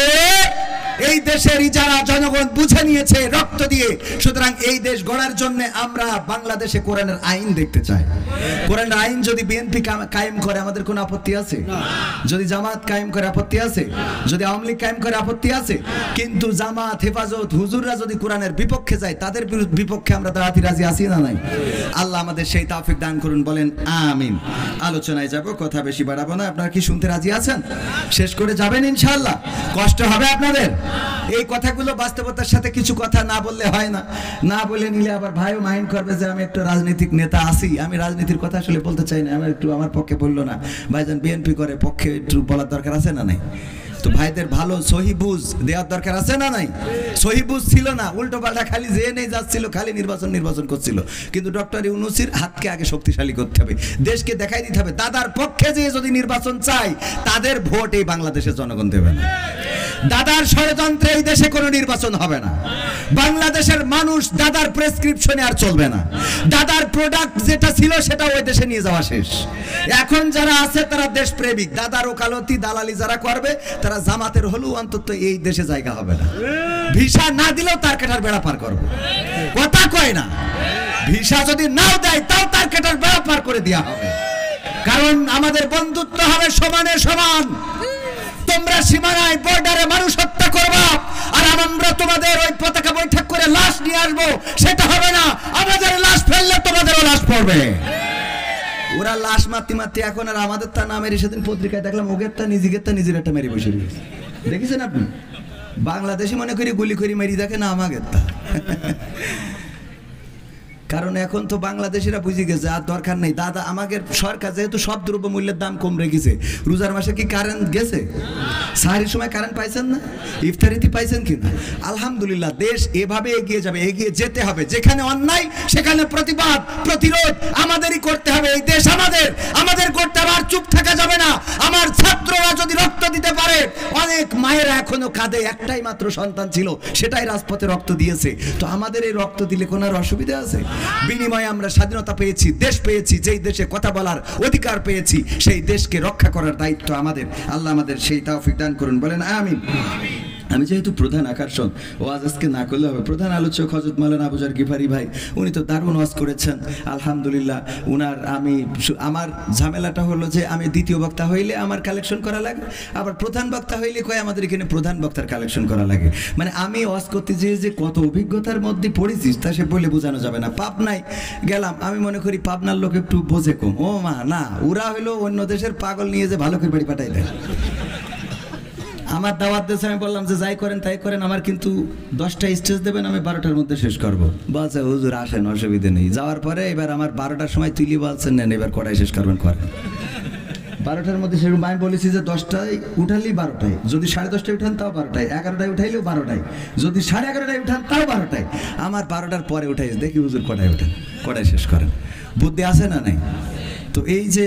Speaker 1: এই দেশের যারা জনগণ বুঝে নিয়েছে রক্ত দিয়ে। সুতরাং এই দেশ গড়ার জন্য আমরা বাংলাদেশে কোরআনের আইন দেখতে চাই। কোরআনের আইন যদি বিএনপি কায়েম করে আমাদের কোনো আপত্তি আছে? যদি জামাত কায়েম করে আপত্তি আছে? যদি আওয়ামী লীগ কায়েম করে আপত্তি আছে? কিন্তু জামাত, হেফাজত, হুজুররা যদি কোরআনের বিপক্ষে যায় তাদের বিপক্ষে আমরা দাঁড়াতে রাজি আছি না নাই? আল্লাহ আমাদের সেই তৌফিক দান করুন, বলেন আমিন। আলোচনায় যাব, কথা বেশি বাড়াবো না। আপনারা কি শুনতে রাজি আছেন? শেষ করে যাবেন ইনশাআল্লাহ? কষ্ট হবে আপনাদের? এই কথাগুলো বাস্তবতার সাথে কিছু কথা না বললে হয় না। না বলে নিলে আবার ভাইও মাইন্ড করবে যে আমি একটা রাজনৈতিক নেতা আছি, আমি রাজনীতির কথা আসলে বলতে চাই না, আমার একটু আমার পক্ষে বললো না। ভাইজান বিএনপি করে, পক্ষে একটু বলার দরকার আছে না নাই? তো ভাইদের ভালো সহিবুঝ দেওয়ার দরকার আছে না নাই? সহিবুঝ ছিল না, উল্টো পাল্টা খালি যে নেই যাচ্ছিল, খালি নির্বাচন করছিল। কিন্তু ডক্টর ইউনূসের হাতকে আগে শক্তিশালী করতে হবে, দেশকে দেখাই দিতে হবে দাদার পক্ষে যে যদি নির্বাচন চাই তাদের ভোট এই বাংলাদেশের জনগণ দেবে না। দাদার ষড়যন্ত্রে এই দেশে কোনো নির্বাচন হবে না। বাংলাদেশের মানুষ দাদার প্রেসক্রিপশনে আর চলবে না। দাদার প্রোডাক্ট যেটা ছিল সেটা ওই দেশে নিয়ে যাওয়া শেষ। এখন যারা আছে তারা দেশপ্রেমিক। দাদার ওকালতি দালালি যারা করবে তারা জামাতের হলেও অন্তত এই দেশে জায়গা হবে না। ভিসা না দিলেও তার কাটার বেড়া পার করবে। কথা কয় না? ভিসা যদি নাও দেয় তাও তার কাটার বেড়া পার করে দেওয়া হবে। কারণ আমাদের বন্ধুত্ব হবে সমানে সমান। তোমরা সীমানায় বর্ডারে মানুষ হত্যা করবা আর আমরা তোমাদের ওই পতাকা বৈঠক করে লাশ নিয়ে আসবো, সেটা হবে না। আমাদের লাশ ফেললে তোমাদেরও লাশ পড়বে। ওরা লাশ মারতে এখন আর আমাদের তা নামের সেদিন পত্রিকায় দেখলাম ওগের তা নিজের একটা মেরে বসে রয়েছে। দেখেছেন আপনি? বাংলাদেশি মনে করি গুলি করে মেরি দেখে না আমাদের তা। কারণ এখন তো বাংলাদেশিরা বুঝে গেছে আর দরকার নেই। দাদা আমাদের সরকার যেহেতু সব দ্রব্য মূল্যের দাম কম রেখেছে, রোজার মাসে কি কারেন্ট গেছে? সাহারির সময় কারেন্ট পাইছেন না? ইফতারিতে পাইছেন কিনা? আলহামদুলিল্লাহ, দেশ এভাবে এগিয়ে যাবে, এগিয়ে যেতে হবে। যেখানে অন্যায় সেখানে প্রতিবাদ প্রতিরোধ আমাদেরই করতে হবে। এই দেশ আমাদের করতে হবে। আর চুপ কাঁধে একটাই মাত্র সন্তান ছিল, সেটাই রাজপথে রক্ত দিয়েছে। তো আমাদের এই রক্ত দিলে কোনো আর অসুবিধা আছে? বিনিময়ে আমরা স্বাধীনতা পেয়েছি, দেশ পেয়েছি, যেই দেশে কথা বলার অধিকার পেয়েছি, সেই দেশকে রক্ষা করার দায়িত্ব আমাদের। আল্লাহ আমাদের সেই তৌফিক দান করুন, বলেন আমিন। আমি যেহেতু প্রধান আকর্ষণ, ওয়াজ আজকে না করলে হবে। প্রধান আলোচক হযরত মাওলানা আবুজার গিফারি ভাই, উনি তো দারুণ ওয়াজ করেছেন আলহামদুলিল্লাহ। আমার ঝামেলাটা হলো যে আমি দ্বিতীয় বক্তা হইলে আমার কালেকশন করা লাগে, আবার প্রধান বক্তা হইলে কয় আমাদের এখানে প্রধান বক্তার কালেকশন করা লাগে। মানে আমি ওয়াজ করতে যেয়ে যে কত অভিজ্ঞতার মধ্যে পড়েছিস তা সে বলে বোঝানো যাবে না। পাবনায় গেলাম, আমি মনে করি পাবনার লোক একটু বোঝে কম। ও মা না, ওরা হইলো অন্য দেশের পাগল নিয়ে যে ভালো করে বাড়ি পাঠাই দেয়। আমার দাওয়াত দেশে আমি বললাম যে যাই করেন তাই করেন, আমার কিন্তু 10টা স্টেজ দেবেন, আমি 12টার মধ্যে শেষ করবো। বলছে হুজুর আসেন, অসুবিধা নেই। যাওয়ার পরে এবার আমার 12টার সময় তুলি বলছেন নেন এবার কটাই শেষ করবেন, করেন। 12টার মধ্যে সেরকম আমি বলেছি যে 10টায় উঠালেই 12টায়, যদি 10:30টায় উঠান তাও 12টায়, 11টায় উঠাইলেও 12টায়, যদি 11:30টায় উঠান তাও 12টায়। আমার 12টার পরে উঠাই দেখি হুজুর কটায় উঠেন, কটায় শেষ করেন। বুদ্ধি আছে না নাই? তো এই যে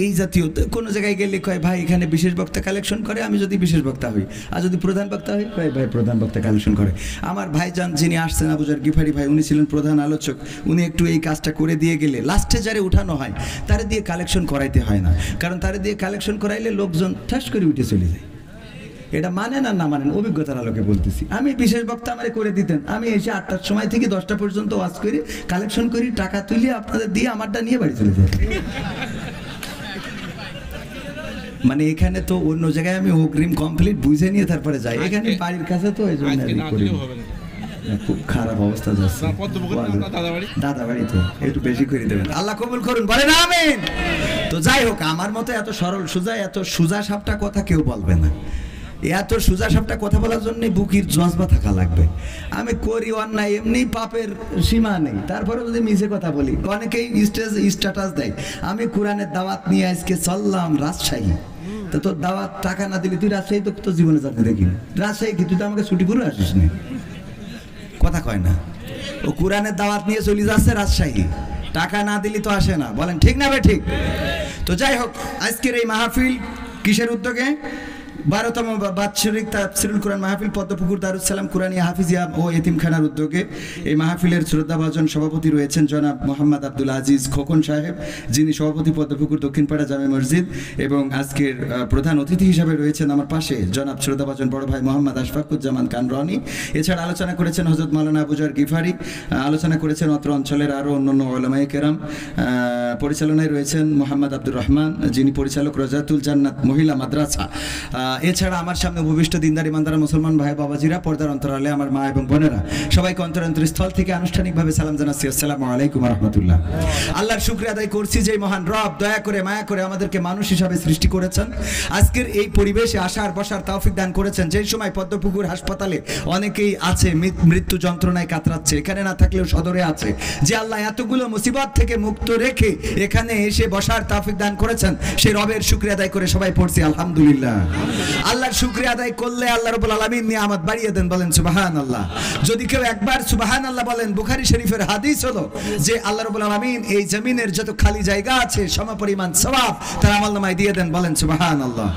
Speaker 1: এই জাতীয় কোনো জায়গায় গেলে কয় ভাই এখানে বিশেষ বক্তা কালেকশন করে, আমি যদি বিশেষ বক্তা হই, আর যদি প্রধান বক্তা হই ভাই প্রধান বক্তা কালেকশন করে। আমার ভাইজান যিনি আসছেন আবুজার গিফারি ভাই, উনি ছিলেন প্রধান আলোচক, উনি একটু এই কাজটা করে দিয়ে গেলে লাস্টে যারে উঠানো হয় তারে দিয়ে কালেকশন করাইতে হয় না, কারণ তারে দিয়ে কালেকশন করাইলে লোকজন ঠাস করে উঠে চলে যায়। এটা মানেন আর না মানেন, অভিজ্ঞতার আলোকে বলতেছি। আমি বিশেষ বক্তা আমারে করে দিতেন, আমি এসে 8টার সময় থেকে 10টা পর্যন্ত ওয়াজ করি, কালেকশন করি, টাকা তুলি, আপনাদের দিয়ে আমারটা নিয়ে বাড়ি চলে যাই। মানে এখানে তো অন্য জায়গায় আমি অগ্রিম কমপ্লিট বুঝে নিয়ে তারপরে যাই, এখানে বাড়ির কাছে তো এই জন্য করি। খুব খারাপ অবস্থা যাচ্ছে, দাদা বাড়ি তো একটু বেশি করে দেবেন, আল্লাহ কবুল করুন, বলেন আমিন। তো যাই হোক, আমার মতো এত সরল সোজা, এত সোজা সাপটা কথা কেউ বলবে না। এত সোজা সাপটা কথা বলার জন্য বুকির জজবা থাকা লাগবে। আমি করি অন্যায়, এমনি পাপের সীমা নেই, তারপরে যদি মিছে কথা বলি, অনেকেই স্ট্যাটাস দেয় আমি কোরআনের দাওয়াত নিয়ে আজকে চললাম রাজশাহী। তো তোর দাওয়াত টাকা না দিলে তুই রাজশাহী তো জীবনে যাতে দেখিনি। রাজশাহী কি তুই তো আমাকে ছুটি করে আসিস না? কথা কয় না, ও কোরআনের দাওয়াত নিয়ে চলে যাচ্ছে রাজশাহী, টাকা না দিলি তো আসে না, বলেন ঠিক না? ঠিক। তো যাই হোক, আজকের এই মাহফিল কিসের উদ্যোগে? 12তম বাৎসরিক তাফসীরুল কোরআন মাহফিল পদ্মপুকুর দারুস সালাম কুরআনিয়া হাফিজিয়া ও এতিমখানার উদ্যোগে। এই মাহফিলের শ্রদ্ধাভাজন সভাপতি রয়েছেন জনাব মোহাম্মদ আব্দুল আজিজ খোকন সাহেব, যিনি সভাপতি পদ্মপুকুর দক্ষিণপাড়া জামে মসজিদ, এবং আজকের প্রধান অতিথি হিসাবে রয়েছেন আমার পাশে জনাব শ্রদ্ধাভাজন বড় ভাই মোহাম্মদ আশফাকুজ্জামান কানরানি। এছাড়া আলোচনা করেছেন হযরত মাওলানা আবুজার গিফারি, আলোচনা করেছেন অত্র অঞ্চলের আরও অন্যান্য উলামায়ে কেরাম। পরিচালনায় রয়েছেন মোহাম্মদ আব্দুর রহমান, যিনি পরিচালক রাজাতুল জান্নাত মহিলা মাদ্রাসা। এছাড়া আমার সামনে উপবিষ্ট দিনদার ইমানদার মুসলমান ভাই বাবাজিরা, পর্দার অন্তরালে আমার মা এবং বোনেরা, সবাইকে অন্তরস্থল থেকে আনুষ্ঠানিকভাবে সালাম জানাচ্ছি, আসসালামু আলাইকুম ওয়া রাহমাতুল্লাহ। আল্লাহর শুকরিয়া আদায় করছি যে মহান রব দয়া করে মায়া করে আমাদেরকে মানুষ হিসাবে সৃষ্টি করেছেন, আজকের এই পরিবেশে আসার বসার তৌফিক দান করেছেন। যেই সময় পদ্মপুকুর হাসপাতালে অনেকেই আছে মৃত্যু যন্ত্রণায় কাতরাচ্ছে, এখানে না থাকলেও সদরে আছে, যে আল্লাহ এতগুলো মুসিবত থেকে মুক্ত রেখে এখানে এসে বসার তৌফিক দান করেছেন, সেই রবের শুকরিয়া আদায় করে সবাই পড়ছি আলহামদুলিল্লাহ। আল্লাহর শুকরিয়া আদায় করলে আল্লাহ রাব্বুল আলামিন নিয়ামত বাড়িয়ে দেন, বলেন সুবহানাল্লাহ। যদি কেউ একবার সুবহানাল্লাহ বলেন, বুখারী শরীফের হাদিস হলো যে আল্লাহ রাব্বুল আলামিন এই জমিনের যত খালি জায়গা আছে সমপরিমাণ সওয়াব তার আমলনামায় দিয়ে দেন, বলেন সুবহানাল্লাহ।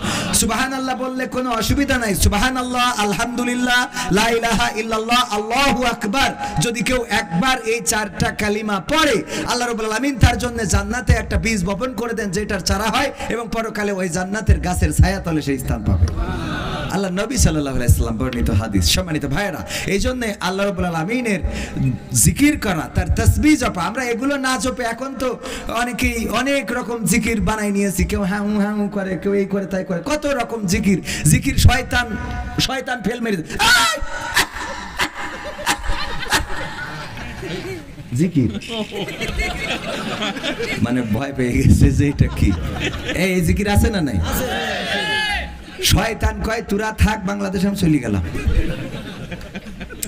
Speaker 1: সুবহানাল্লাহ বললে কোনো অসুবিধা নাই, সুবহানাল্লাহ, আলহামদুলিল্লাহ, লা ইলাহা ইল্লাল্লাহ, আল্লাহু আকবার। যদি কেউ একবার এই 4টা কালিমা পড়ে, আল্লাহ রাব্বুল আলামিন তার জন্য জান্নাতে একটা বীজ বপন করে দেন, যেটার চারা হয় এবং পরকালে ওই জান্নাতের গাছের ছায়াতলে সেই স্থান পাবে। আল্লাহ নবী সাল্লাল্লাহু আলাইহি সাল্লাম বর্ণিত হাদিস। সম্মানিত ভাইয়েরা, এই জন্য আল্লাহ রাব্বুল আলামিনের জিকির করা, তার তাসবিহ জপা, আমরা এগুলো না জপে এখন তো অনেকেই অনেক রকম জিকির বানাই নিয়েছি, কেউ হ্যাঁ হ্যাঁ করে, কেউ এই করে তাই করে, কত রকম জিকির। জিকির শয়তান ফেল মেরে জিকির মানে ভয় পেয়ে গেছে যে এটা কি, এই জিকির আছে না নাই? শয়তান কয় তোরা থাক বাংলাদেশে, আমি চলে গেলাম,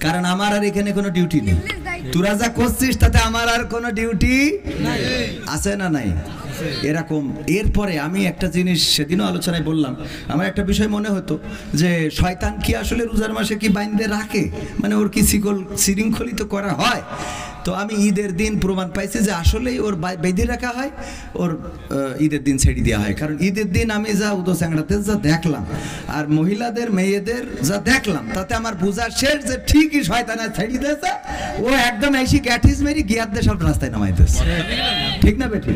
Speaker 1: কারণ আমার আর এখানে কোনো ডিউটি নেই। তোরা যা করছিস তাতে আমার আর কোনো ডিউটি আছে না নাই? এরকম। এরপরে আমি একটা জিনিস সেদিনও আলোচনায় বললাম, আমার একটা বিষয় মনে হতো যে শয়তান কি আসলে রোজার মাসে কি বাইন্দে রাখে, মানে ওর কি শৃঙ্খলিত করা হয়? তো আমি ঈদের দিন প্রমাণ পাইছি যে আসলেই ওর বেঁধে রাখা হয়, ওর ঈদের দিন ছেড়ে দেওয়া হয়। কারণ ঈদের দিন আমি যা উদো চ্যাংড়াতে যা দেখলাম আর মহিলাদের মেয়েদের যা দেখলাম, তাতে আমার বোঝা শেষ যে ঠিকই শয়তানে ছেড়ে দিয়েছে। ও একদম এসে গ্যাটিস মেরি গিয়ার দিয়ে সব রাস্তায় নামাইতেছে, ঠিক না বেটি?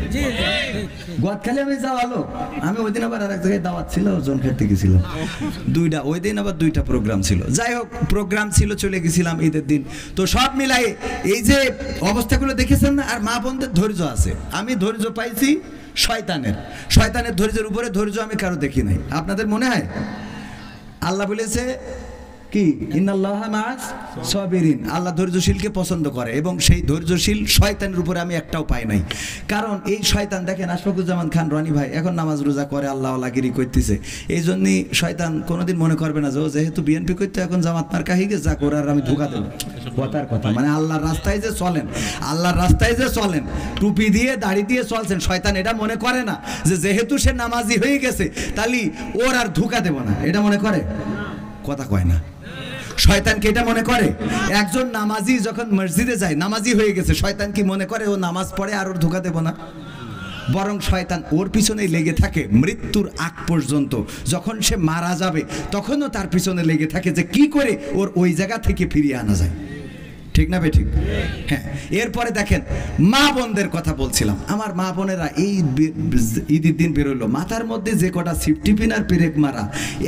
Speaker 1: গোয়াতখালি আমি যাওয়ালো, আমি ওই দিন আবার আর এক জায়গায় দাওয়াত ছিল, ওজন খেতে গেছিলাম দুইটা, ওই দিন আবার দুইটা প্রোগ্রাম ছিল। যাই হোক, প্রোগ্রাম ছিল, চলে গেছিলাম ঈদের দিন। তো সব মিলাই এই যে অবস্থাগুলো দেখেছেন না, আর মা বোনদের ধৈর্য আছে। আমি ধৈর্য পাইছি শয়তানের ধৈর্যের উপরে ধৈর্য আমি কারো দেখি নাই। আপনাদের মনে হয় আল্লাহ বলেছে কি, ইন্নাল্লাহা মাআস সাবিরিন, আল্লাহ ধৈর্যশীলকে পছন্দ করে, এবং সেই ধৈর্যশীল শয়তানের উপরে আমি একটাও পাই নাই। কারণ এই শয়তান দেখেন, আশফাকুজ্জামান খান রনি ভাই এখন নামাজ রোজা করে, আল্লাহ আল্লাহগিরি করতেছে। এই জন্যই শয়তান কোনোদিন মনে করবে না যে ও যেহেতু বিএনপি করতে এখন জামাত মার্কা হয়ে গেছে, যা করে আর আমি ধোঁকা দেবো। কথার কথা, মানে আল্লাহর রাস্তায় যে চলেন, টুপি দিয়ে দাড়ি দিয়ে চলছেন, শয়তান এটা মনে করে না যে যেহেতু সে নামাজি হয়ে গেছে তাহলে ওর আর ধোঁকা দেব না, এটা মনে করে? কথা কয় না। শয়তান কি এটা মনে করে? একজন নামাজি যখন মসজিদে যায়, নামাজি হয়ে গেছে, শয়তান কি মনে করে ও নামাজ পড়ে আর ওর ধোঁকা দেব না? বরং শয়তান ওর পিছনেই লেগে থাকে মৃত্যুর আগ পর্যন্ত। যখন সে মারা যাবে তখনও তার পিছনে লেগে থাকে যে কি করে ওর ওই জায়গা থেকে ফিরিয়ে আনা যায়, ঠিক না বেঠিক? হ্যাঁ। এরপরে দেখেন মা বোনদের কথা বলছিলাম। আমার মা বোনেরা এই ঈদের দিন বেরোলো, মাথার মধ্যে যে কটা সিফটি পিন আর পেরেক মারা,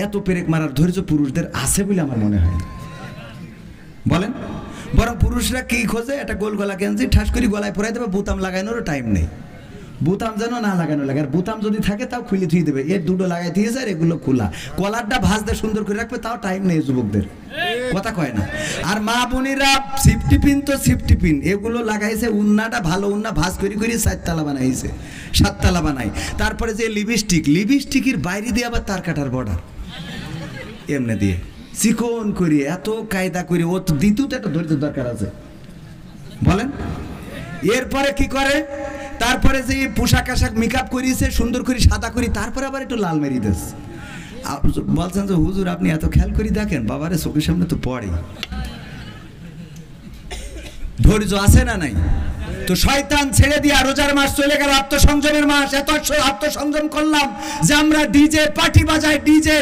Speaker 1: এত পেরেক মারার ধৈর্য পুরুষদের আছে বলে আমার মনে হয়। বলেন, বরং পুরুষরা কি খোঁজে? একটা গোল গলা গেঞ্জি ঠাস করে গলায় পরাই দেবে, বোতাম লাগানোরও টাইম নেই। বুতাম যেন না লাগানো লাগে, আর বুতাম যদি থাকে তাও খুলে থুয়ে দেবে, এর দুটো লাগাই দিয়েছে আর এগুলো খোলা, কলারটা ভাঁজতে সুন্দর করে রাখবে, তাও টাইম নেই যুবকদের। কথা কয় না। আর মা বোনেরা সিফটি পিন তো সিফটি পিন, এগুলো লাগাইছে, উন্নাটা ভালো উন্না ভাঁজ করে করে 4 তালা বানাইছে, 7 তালা বানাই। তারপরে যে লিপস্টিকের বাইরে দিয়ে আবার তার কাটার বর্ডার এমনি দিয়ে চিকন করি, এত কায়দা করি, ও তো দ্বিতীয় একটা ধৈর্য দরকার আছে। বলেন, এরপরে কি করে? তারপরে যে পোশাক আশাক মেকআপ করিয়েছে সুন্দর করে সাদা করি, তারপরে আবার একটু লাল মেরি দিস। বলছেন যে হুজুর আপনি এত খেয়াল করে দেখেন, বাবারে চোখের সামনে তো পড়ে। ধৈর্য আছে না নাই? তো শয়তান ছেড়ে দিয়া রোজার মাস চলে গেল, আত্মসংযমের মাস। এত আত্মসংযম করলাম যে আমরা ডিজে পার্টি বাজাই, ডিজে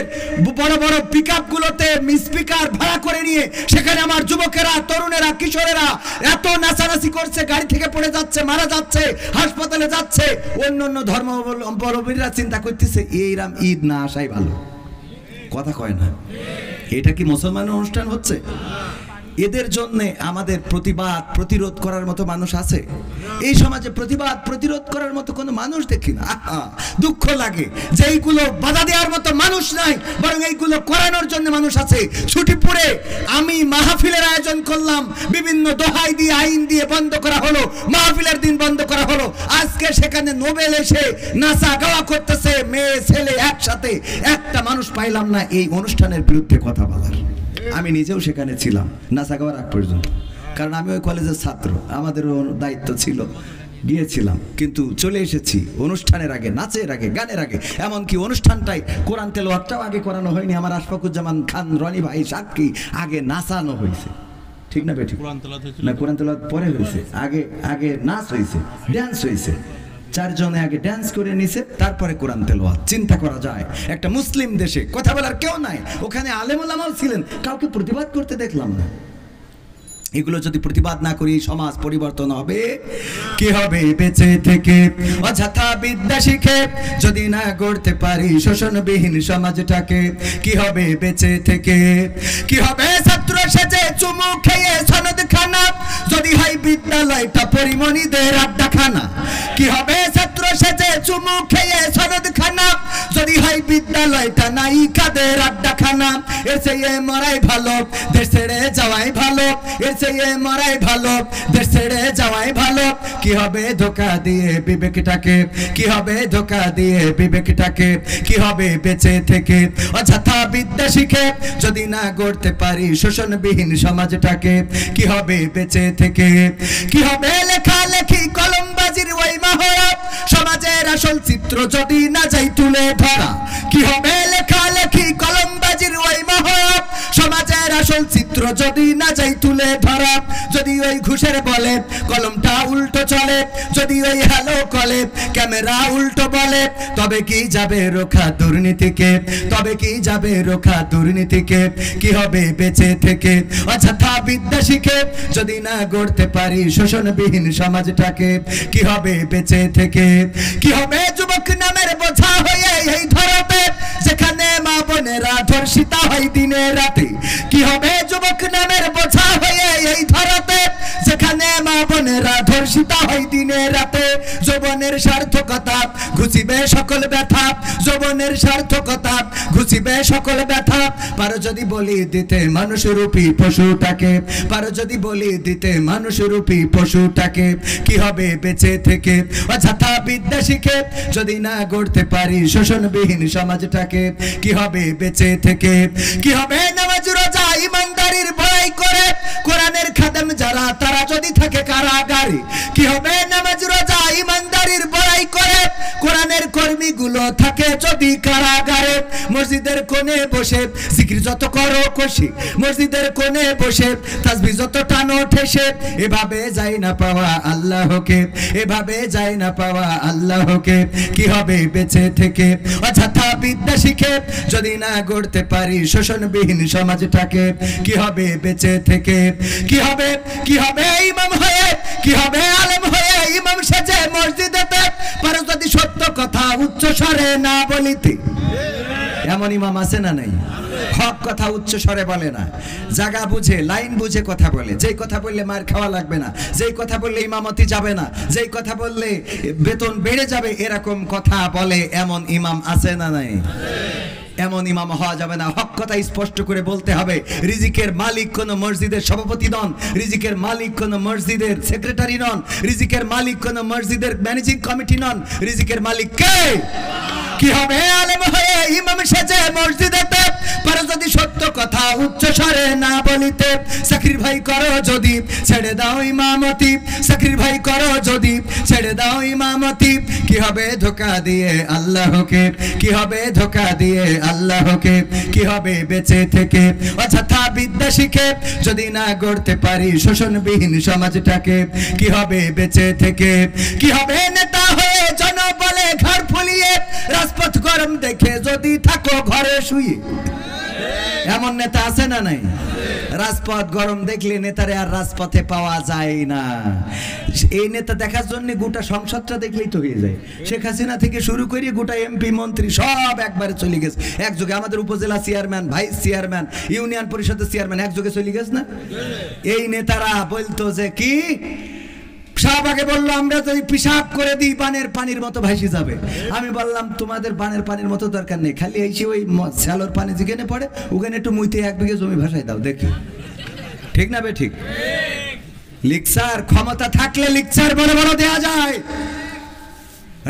Speaker 1: বড় বড় পিকআপ গুলোতে স্পিকার ভাড়া করে নিয়ে সেখানে আমার যুবকেরা, তরুণেরা, কিশোরেরা এত নাচানাচি করছে, গাড়ি থেকে পড়ে যাচ্ছে, মারা যাচ্ছে, হাসপাতালে যাচ্ছে। অন্য ধর্মাবলম্বীরা চিন্তা করতেছে এইরাম ঈদ না আসাই ভালো। কথা কয় না। এটা কি মুসলমানের অনুষ্ঠান হচ্ছে? এদের জন্য আমাদের প্রতিবাদ প্রতিরোধ করার মতো মানুষ আছে? এই সমাজে প্রতিবাদ প্রতিরোধ করার মতো কোনো মানুষ দেখি না। দুঃখ লাগে যে এইগুলো বাধা দেওয়ার মতো মানুষ নাই, বরং এইগুলো করানোর জন্য মানুষ আছে। ছুটিপুরে আমি মাহফিলের আয়োজন করলাম, বিভিন্ন দোহাই দিয়ে আইন দিয়ে বন্ধ করা হলো, মাহফিলের দিন বন্ধ করা হলো। আজকে সেখানে নোবেল এসে নাচা গাওয়া করতেছে, মেয়ে ছেলে একসাথে, একটা মানুষ পাইলাম না এই অনুষ্ঠানের বিরুদ্ধে কথা বলার। আমি নিজেও সেখানে ছিলাম নাচা গাওয়ার আগ পর্যন্ত, কারণ আমি ওই কলেজের ছাত্র, আমাদেরও দায়িত্ব ছিল, গিয়েছিলাম। কিন্তু চলে এসেছি অনুষ্ঠানের আগে, নাচের আগে, গানের আগে। এমনকি অনুষ্ঠানটাই কোরআন তেলাওয়াতটাও আগে করানো হয়নি। আমার আশফাকুজ্জামান খান রনি ভাই সাক্ষী, আগে নাচানো হয়েছে, ঠিক না বেঠিক? না, কোরআন তেলাওয়াত পরে হয়েছে, আগে নাচ হয়েছে, ড্যান্স হয়েছে। 4 জনে আগে ড্যান্স করে নিছে, তারপরে কোরআন তেলাওয়াত। চিন্তা করা যায়, একটা মুসলিম দেশে কথা বলার কেউ নাই, ওখানে আলেম ওলামাও ছিলেন, কাউকে প্রতিবাদ করতে দেখলাম না। এগুলো যদি প্রতিবাদ না করি সমাজ পরিবর্তন হবে কি হবে? বেঁচে থেকে অযথা বিদ্যা শিখে যদি না গড়তে পারি শোষণবিহীন সমাজটাকে, কি হবে বেঁচে থেকে? কি হবে ছাত্র সেজে চুমু খেয়ে সনদ খানা যদি হয় বিদ্যালয়টা পরিমণিদের আড্ডাখানা? কি হবে ছাত্র সেজে চুমু খেয়ে সনদ খানা যদি হয় বিদ্যালয়টা নায়িকাদের আড্ডাখানা? এর চেয়ে মরাই ভালো, দেশ ছেড়ে যাওয়াই ভালো, এর চেয়ে মরাই ভালো, দেশ ছেড়ে যাওয়াই ভালো। কি হবে ধোঁকা দিয়ে বিবেকটাকে, কি হবে ধোঁকা দিয়ে বিবেকটাকে? কি হবে বেঁচে থেকে অযথা বিদ্যা শিখে যদি না গড়তে পারি শোষণবিহীন সমাজটাকে? কি হবে বেঁচে থেকে? কি হবে লেখালেখি কলমবাজির ওই মহড়া সমাজের আসল চিত্র যদি না যাই তুলে ধরা? কি হবে লেখালেখি কলমবাজির ওই মহড়া সমাজের আসল
Speaker 2: আসল চিত্র যদি না যাই তুলে ধরা, যদি ওই ঘুষের বলে কলমটা উল্টো চলে, যদি ওই হ্যালো কলে ক্যামেরা উল্টো বলে, তবে কি যাবে রোখা দুর্নীতিকে, তবে কি যাবে রোখা দুর্নীতিকে, কি হবে বেঁচে থেকে অযথা বিদ্যা শিখে যদি না গড়তে পারি শোষণবিহীন সমাজটাকে, কি হবে বেঁচে থেকে, কি হবে যুবক নামের বোঝা হয়ে এই ধরাতে যেখানে মা বোনেরা ধর্ষিতা হয় দিনে রাতে, কি হবে যুবক নামের বোঝা হয়ে এই ধরাতে যেখানে মা বোনেরা ধর্ষিতা হয় দিনে রাতে, যৌবনের সার্থকতা ঘুচিবে সকল ব্যথা, যৌবনের সার্থকতা ঘুচিবে সকল ব্যথা, পারো যদি বলি দিতে মানুষরূপী পশুটাকে, পারো যদি বলি দিতে মানুষরূপী পশুটাকে, কি হবে বেঁচে থেকে অযথা বিদ্যা শিখে যদি না গড়তে পারি শোষণবিহীন সমাজটাকে, কি হবে বেঁচে থেকে, কি হবে নামাজ রোজা ইমানদারির বড়াই করে কোরআনের খাদেম যারা তারা যদি থাকে কারাগারে, কি হবে নামাজ রোজা ইমানদারির বড়াই করে কোরআনের কর্মীগুলো থাকে যদি কারাগারে, মসজিদের কোণে বসে জিকির যত করো কষি, মসজিদের কোণে বসে তাসবিহ যত টানো ঠেসে, এভাবে যাই না পাওয়া আল্লাহকে, এভাবে যাই না পাওয়া আল্লাহকে, কি হবে বেঁচে থেকে অযথা বিদ্যা শিখে যদি না গড়তে পারি শোষণবিহীন সমাজটাকে, কি হবে বেঁচে থেকে, কি হবে, কি হবে ইমাম হয়ে, কি হবে আলেম হয়ে ইমাম সেজে মসজিদেতে পারো যদি সত্য কথা উচ্চ স্বরে না বলিতে, এমন ইমাম আছে না নাই? হক কথা উচ্চ স্বরে বলে না, জায়গা বুঝে লাইন বুঝে কথা বলে, যেই কথা বললে মার খাওয়া লাগবে না, যেই কথা বললে ইমামতি যাবে না, যেই কথা বললে বেতন বেড়ে যাবে, এরকম কথা বলে এমন ইমাম আছে না নাই? এমন ইমাম হওয়া যাবে না। হক কথা স্পষ্ট করে বলতে হবে। রিজিকের মালিক কোনো মসজিদের সভাপতি নন, রিজিকের মালিক কোনো মসজিদের সেক্রেটারি নন, রিজিকের মালিক কোনো মসজিদের ম্যানেজিং কমিটি নন, রিজিকের মালিক কে? কি হবে আলেম হয়ে ইমাম সেজে মসজিদেতে পারো যদি সত্য কথা উচ্চ স্বরে না বলিতে, সাকির ভাই করো যদি ছেড়ে দাও ইমামতি, সাকির ভাই করো যদি ছেড়ে দাও ইমামতি, কি হবে ধোঁকা দিয়ে আল্লাহকে, কি হবে ধোঁকা দিয়ে আল্লাহকে, কি হবে বেঁচে থেকে অযথা বিদ্যা শিখে যদি না গড়তে পারি শোষণবিহীন সমাজটাকে, কি হবে বেঁচে থেকে, কি হবে নেতা হয়ে জনবলে ঘর ফুলিয়ে রাজপথ গরম দেখে যদি থাকো ঘরে শুয়ে, এমন নেতা আছে না নাই? রাজপথ গরম দেখলে নেতারে আর রাজপথে পাওয়া যায় না। এই নেতা দেখার জন্য গোটা সংসদটা দেখলেই তো হয়ে যায়। শেখ হাসিনা থেকে শুরু করে গোটা এমপি মন্ত্রী সব একবারে চলে গেছে একযোগে। আমাদের উপজেলা চেয়ারম্যান, ভাইস চেয়ারম্যান, ইউনিয়ন পরিষদের চেয়ারম্যান একযোগে চলে গেছে না? এই নেতারা বলতো যে কি শাহবাগে বললো আমরা যদি পিশাব করে দিই বানের পানির মতো ভাসি যাবে। আমি বললাম তোমাদের বানের পানির মতো দরকার নেই, খালি এসে ওই শ্যালোর পানি যেখানে পড়ে ওখানে একটু মুইতে 1 বিঘে জমি ভাসাই দাও দেখি, ঠিক না বে ঠিক? লিকচার ক্ষমতা থাকলে লিকচার বড় বড় দেয়া যায়,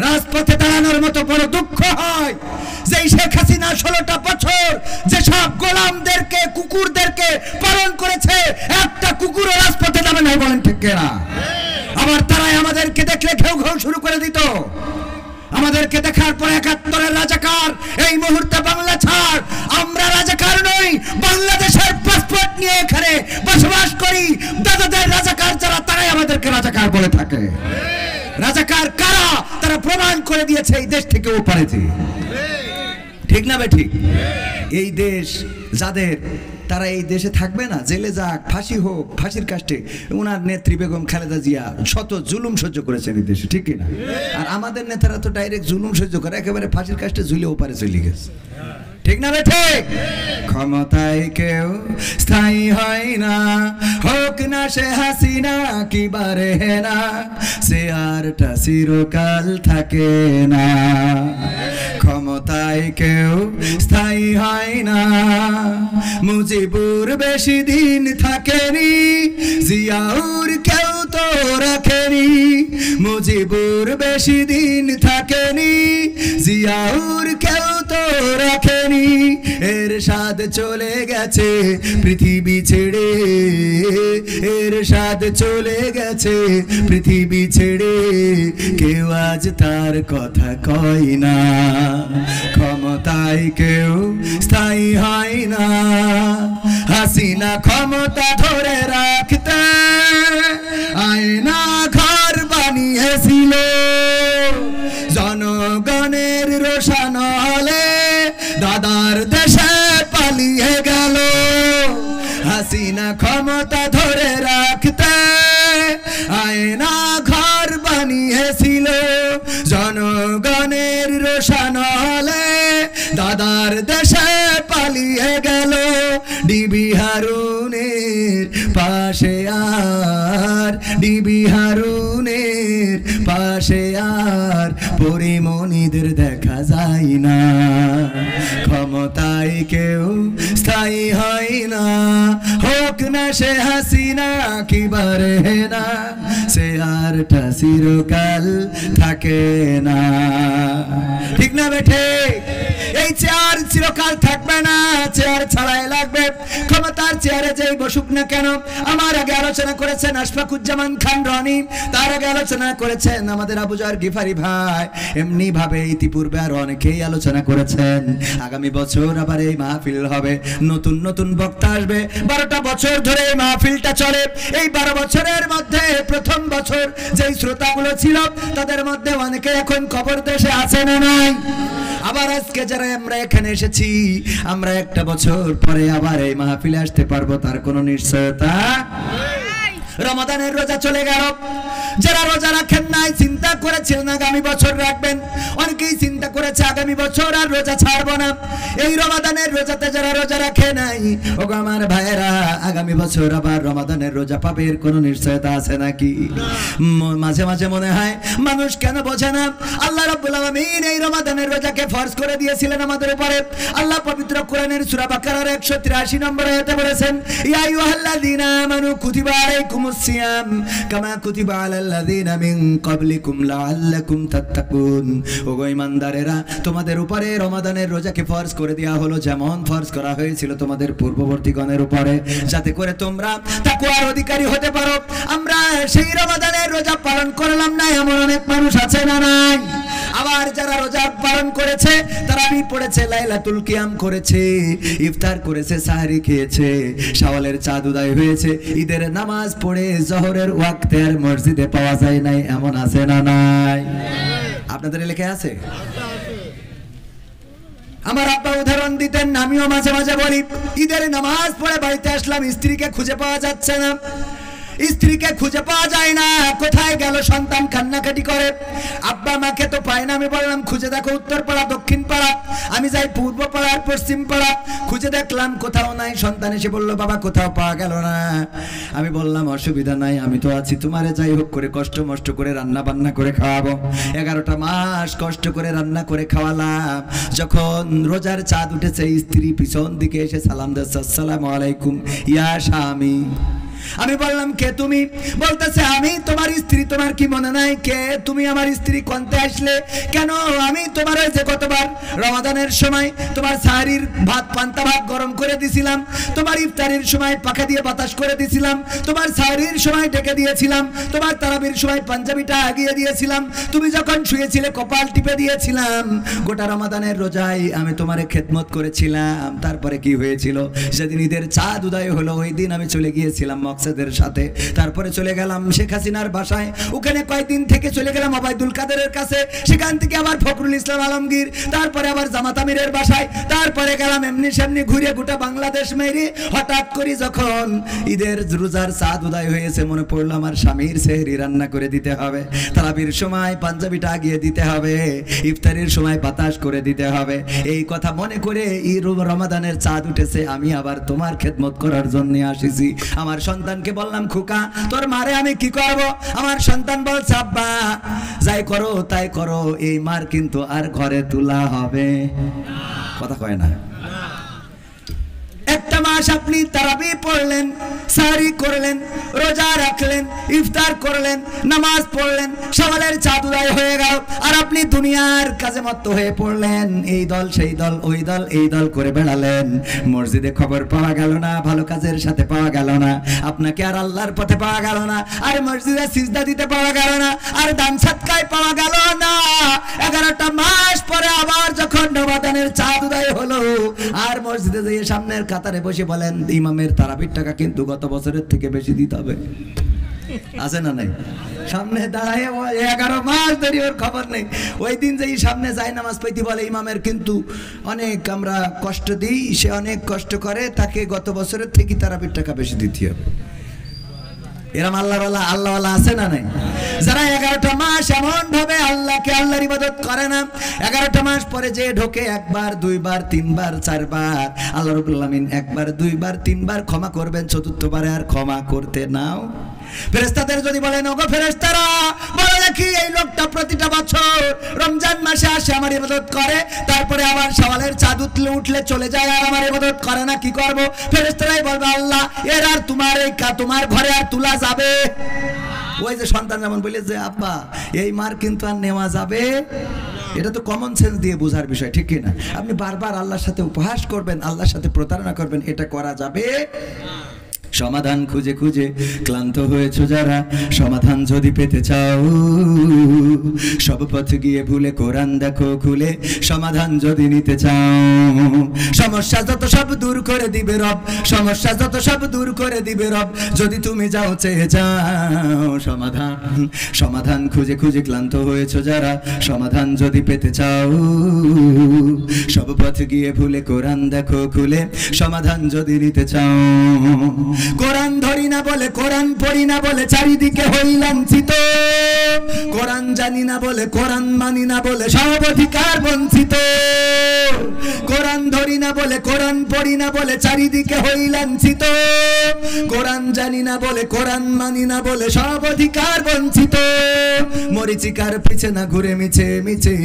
Speaker 2: রাজপথে দাঁড়ানোর মতো বড় দুঃখ হয় যে শেখ হাসিনা 16টা বছর যেসব গোলামদেরকে কুকুরদেরকে পালন করেছে, একটা কুকুরও রাজপথে যাবে না, বলেন ঠিক কিনা? আবার তারাই আমাদেরকে দেখলে ঘেউ ঘেউ শুরু করে দিত। আমাদেরকে দেখার পর 71-এর রাজাকার, এই মুহূর্তে বাংলা ছাড়, আমরা রাজাকার নই, বাংলাদেশের পাসপোর্ট নিয়ে এখানে বসবাস করি। দাদাদের রাজাকার যারা তারাই আমাদেরকে রাজাকার বলে থাকে। রাজাকার কারা তারা প্রমাণ করে দিয়েছে এই দেশ থেকে ওপারেতে, ঠিক না বে ঠিক? এই দেশ যাদের তারা এই দেশে থাকবে না, জেলে যাক, ফাঁসি হোক, ফাঁসির কাস্টে। ওনার নেত্রী বেগম খালেদা জিয়া শত জুলুম সহ্য করেছেন এই দেশে, ঠিক কিনা? আর আমাদের নেতারা তো ডাইরেক্ট জুলুম সহ্য করে একেবারে ফাঁসির কাস্টে ঝুলে ওপারে চলে গেছে, ঠিক না বে ঠিক? ক্ষমতায় কেউ স্থায়ী হয় না, হোক না সে হাসিনা কি বারে না, সে আরটা চিরকাল থাকে না। ক্ষমতায় কেউ স্থায়ী হয় না, মুজিবুর বেশি দিন থাকেনি, জিয়াউর কেউ তো রাখেনি। মুজিবুর বেশি দিন থাকেনি, জিয়াউর কেউ তো রাখেনি। এরশাদ চলে গেছে পৃথিবী ছেড়ে, এরশাদ চলে গেছে পৃথিবী ছেড়ে, কেউ আজ তার কথা কয় না। ক্ষমতায় কেউ স্থায়ী হয় না, হাসিনা ক্ষমতা ধরে রাখতে আয়না ঘর বানিয়েছিল, জনগণের রোশন হলে দাদার দেশে পালিয়ে গেল। হাসিনা ক্ষমতা ধরে রাখতে আয়না ঘর বানিয়েছিল, জনগণের রোশন হলে দাদার দেশে পালিয়ে গেল। ডিবি হারুনের পাশে আর, ডিবি হারুনের পাশে আর পরিমণিদের দেখা যায় না। ক্ষমতায় কেউ স্থায়ী হয় না, হোক না সে হাসিনা কিবারে না, সে আরটা চিরকাল থাকে না। ঠিক না বেঠে? এই চেয়ার চিরকাল থাকবে না, চেয়ার ছাড়াই লাগবে। ক্ষমতার চেয়ারে যেই বসুক না কেন, আমার আগে আলোচনা করেছেন আশফাকুজ্জামান খান রনি, তার আগে আলোচনা করেছেন আমাদের আবু জর গিফারি ভাই, এমনি ভাবে ইতিপূর্বে আর অনেকেই আলোচনা করেছেন। আগামী বছর আবার এই মাহফিল হবে, নতুন নতুন বক্তা আসবে। 12টা বছর ধরে এই মাহফিলটা চলে। এই 12 বছরের মধ্যে প্রথম বছর যেই শ্রোতাগুলো ছিল তাদের মধ্যে অনেকে এখন কবর দেশে আছে না নাই? আবার আজকে যারা আমরা এখানে এসেছি, আমরা একটা বছর পরে আবার এই মাহফিলে আসতে পারবো, তার কোনো নিশ্চয়তা। রমাদানের রোজা চলে গেল, যারা রোজা রাখেন নাই চিন্তা করেছিলেন আগামী বছর রাখবেন, অনেকেই চিন্তা করেছে আগামী বছর আর রোজা ছাড়বো না। এই রমাদানের রোজাতে যারা রোজা রাখে নাই, ওগো আমার ভাইয়েরা, আগামী বছর আবার রমাদানের রোজা পাবে, এর কোনো নিশ্চয়তা আছে নাকি? মাঝে মাঝে মনে হয় মানুষ কেন বোঝে না, আল্লাহ রাব্বুল আলামিন এই রমাদানের রোজাকে ফরজ করে দিয়েছিলেন আমাদের উপরে। আল্লাহ পবিত্র কোরআনের সূরা বাকারার 183 নম্বর আয়াতে বলেছেন, ইয়া আইয়ুহাল্লাযীনা আমানু কুতিবা আলাইকুমুস সিয়াম কামা কুতিবা আলাল্লাযীনা মিন ক্বাবলিকুম লাআল্লাকুম তাত্তাকুন। ওগো ঈমানদারেরা, তোমাদের উপরে রমাদানের রোজাকে ফরজ করে দেয়া হলো যেমন ফরজ করা হয়েছিল তোমাদের পূর্ববর্তীগণের উপরে, যাতে করে তোমরা তাকওয়ার অধিকারী হতে পারো। আমরা সেই রমাদানের রোজা পালন করলাম না, এমন অনেক মানুষ আছে না নাই? আবার যারা রোজা পালন করেছে, তারাবি পড়েছে, লাইলাতুল কিয়াম করেছে, ইফতার করেছে, সাহরি খেয়েছে, শাওয়ালের চাঁদ উদয় হয়েছে, ঈদের নামাজ পড়ে জোহরের ওয়াক্তে আর মসজিদে পাওয়া যায় নাই, এমন আছে না নাই? আপনাদের এলাকায় আছে? আমার আব্বা উদাহরণ দিতেন, আমিও মাঝে মাঝে বলি, ঈদের নামাজ পড়ে বাড়িতে আসলাম, স্ত্রীকে খুঁজে পাওয়া যাচ্ছে না, স্ত্রীকে খুঁজে পাওয়া যায় না, কোথায় গেল? সন্তান কান্নাকাটি করে, আব্বা মাকে তো পায় না। আমি বললাম খুঁজে দেখো উত্তর পাড়া, দক্ষিণ পাড়া, আমি যাই পূর্ব পাড়া আর পশ্চিম পাড়া, খুঁজে দেখলাম কোথাও নাই। সন্তান এসে বললো, বাবা কোথাও পাওয়া গেল না। আমি বললাম অসুবিধা নাই, আমি তো আছি, তোমারে যাই হোক করে কষ্ট মষ্ট করে রান্না বান্না করে খাওয়াবো। 11টা মাস কষ্ট করে রান্না করে খাওয়ালাম। যখন রোজার চাঁদ উঠেছে, স্ত্রী পিছন দিকে এসে সালাম দিচ্ছে, আসসালামু আলাইকুম ইয়া স্বামী। আমি বললাম কে তুমি? বলতেছে আমি তোমার স্ত্রী। তোমার কি মনে নাই কে তুমি? আমার স্ত্রী কোনতে আসলে কেন? আমি তোমার ওই যে গতবার রমাদানের সময় তোমার সাহরির ভাত, পান্তা ভাত গরম করে দিছিলাম, তোমার ইফতারির সময় পাখা দিয়ে বাতাস করে দিছিলাম, তোমার সাহরির সময় ডেকে দিয়েছিলাম, তোমার তারাবির সময় পাঞ্জাবিটা আগিয়ে দিয়েছিলাম, তুমি যখন শুয়েছিলে কপাল টিপে দিয়েছিলাম। গোটা রমাদানের রোজায় আমি তোমারে খেদমত করেছিলাম। তারপরে কি হয়েছিল? সেদিন ঈদের চাঁদ উদয় হলো, ওই দিন আমি চলে গিয়েছিলাম মকসেদের সাথে, তারপরে চলে গেলাম শেখ হাসিনার বাসায়, ওখানে কয়েকদিন থেকে চলে গেলাম ওবায়দুল কাদেরের কাছে, সেখান থেকে আবার ফখরুল ইসলাম আলমগীর, তারপরে আবার জামাত আমিরের বাসায়, তারপরে গেলাম এমনি সেমনি ঘুরে গোটা বাংলাদেশ মেরে। হঠাৎ করে যখন ঈদের রোজার চাঁদ উদয় হয়েছে, মনে পড়লো আমার স্বামীর সেহরি রান্না করে দিতে হবে, তারাবির সময় পাঞ্জাবিটা আগিয়ে দিতে হবে, ইফতারির সময় বাতাস করে দিতে হবে। এই কথা মনে করে রমাদানের চাঁদ উঠেছে, আমি আবার তোমার খেদমত করার জন্য আসিছি। আমার সন্তানকে বললাম, খোকা তোর মারে আমি কি করব? আমার সন্তান বলছে, আব্বা যাই করো তাই করো, এই মার কিন্তু আর ঘরে তোলা হবে। কথা কয় না। একটা মাস আপনি তারাবি পড়লেন, সাহরি করলেন, রোজা রাখলেন, ইফতার করলেন, নামাজ পড়লেন, সকালের চাঁদ উদয় হয়ে গেল, আর আপনি দুনিয়ার কাজে মত্ত হয়ে পড়লেন। এই দল সেই দল, ওই দল এই দল করে বেড়ালেন। মসজিদে খবর পাওয়া গেল না, ভালো কাজের সাথে পাওয়া গেল না, আপনাকে আর আল্লাহর পথে পাওয়া গেল না, আর মসজিদে সিজদা দিতে পাওয়া গেল না, আর দান সদকায় পাওয়া গেল না। 11টা মাস পরে আবার যখন ঘন্টা বাদানের চাঁদ উদয় হলো, আর মসজিদে যেয়ে সামনের কাতারে বসে বলেন ইমামের তারাবির টাকা কিন্তু গত বছরের থেকে বেশি দিতে হবে। আছে না নাই? সামনে দাঁড়ায় 11 মাস ধরে ওর খবর নেই। ওই দিন যেই সামনে যায় নামাজ পড়তে বলে ইমামের কিন্তু অনেক আমরা কষ্ট দিই, সে অনেক কষ্ট করে, তাকে গত বছরের থেকে তারাবির টাকা বেশি দিতে হবে। এরম আল্লাহওয়ালা আছে না নাই? যারা 11টা মাস এমন ভাবে আল্লাহকে আল্লাহর ইবাদত করে না, 11টা মাস পরে যে ঢোকে একবার দুইবার তিনবার চারবার, আল্লাহ রাব্বুল আলামিন একবার দুইবার তিনবার ক্ষমা করবেন, চতুর্থবারে আর ক্ষমা করতে নাও। ফেরেশতাদের যদি বলেন ওগো ফেরেশতারা বলো দেখি এই লোকটা প্রতিটা বছর রমজান মাসে আসে আমার ইবাদত করে, তারপরে আবার শাওয়ালের চাঁদ উঠলে চলে যায় আর আমার ইবাদত করে না, কি করব? ফেরেশতারাই বলবে আল্লাহ এর আর তোমার ঘরে আর তুলা যাবে। ওই যে সন্তান যেমন বলে যে আব্বা এই মার কিন্তু আর নেওয়া যাবে, এটা তো কমন সেন্স দিয়ে বোঝার বিষয়, ঠিক কি না? আপনি বারবার আল্লাহর সাথে উপহাস করবেন, আল্লাহর সাথে প্রতারণা করবেন, এটা করা যাবে? সমাধান খুঁজে খুঁজে ক্লান্ত হয়েছো যারা, সমাধান যদি পেতে চাও সব পথ গিয়ে ভুলে কোরআন দেখো খুলে, সমাধান যদি নিতে চাও সমস্যা যত সব দূর করে দিবে রব, সমস্যা যত সব দূর করে দিবে রব, যদি তুমি যাও চেয়ে যাও সমাধান খুঁজে খুঁজে ক্লান্ত হয়েছো যারা, সমাধান যদি পেতে চাও সব পথ গিয়ে ভুলে কোরআন দেখো খুলে, সমাধান যদি নিতে চাও। কোরআন ধরি না বলে কোরআন পড়ি না বলে চারিদিকে হই লাঞ্ছিত, কোরআন জানি না বলে কোরআন মানি না বলে সব অধিকার বঞ্চিত, কোরআন ধরি না বলে কোরআন পড়ি না বলে চারিদিকে হই লাঞ্ছিত, কোরআন জানি না বলে কোরআন মানি না বলে সব অধিকার বঞ্চিত। মরিচিকার পিছে না ঘুরে মিছে মিছে,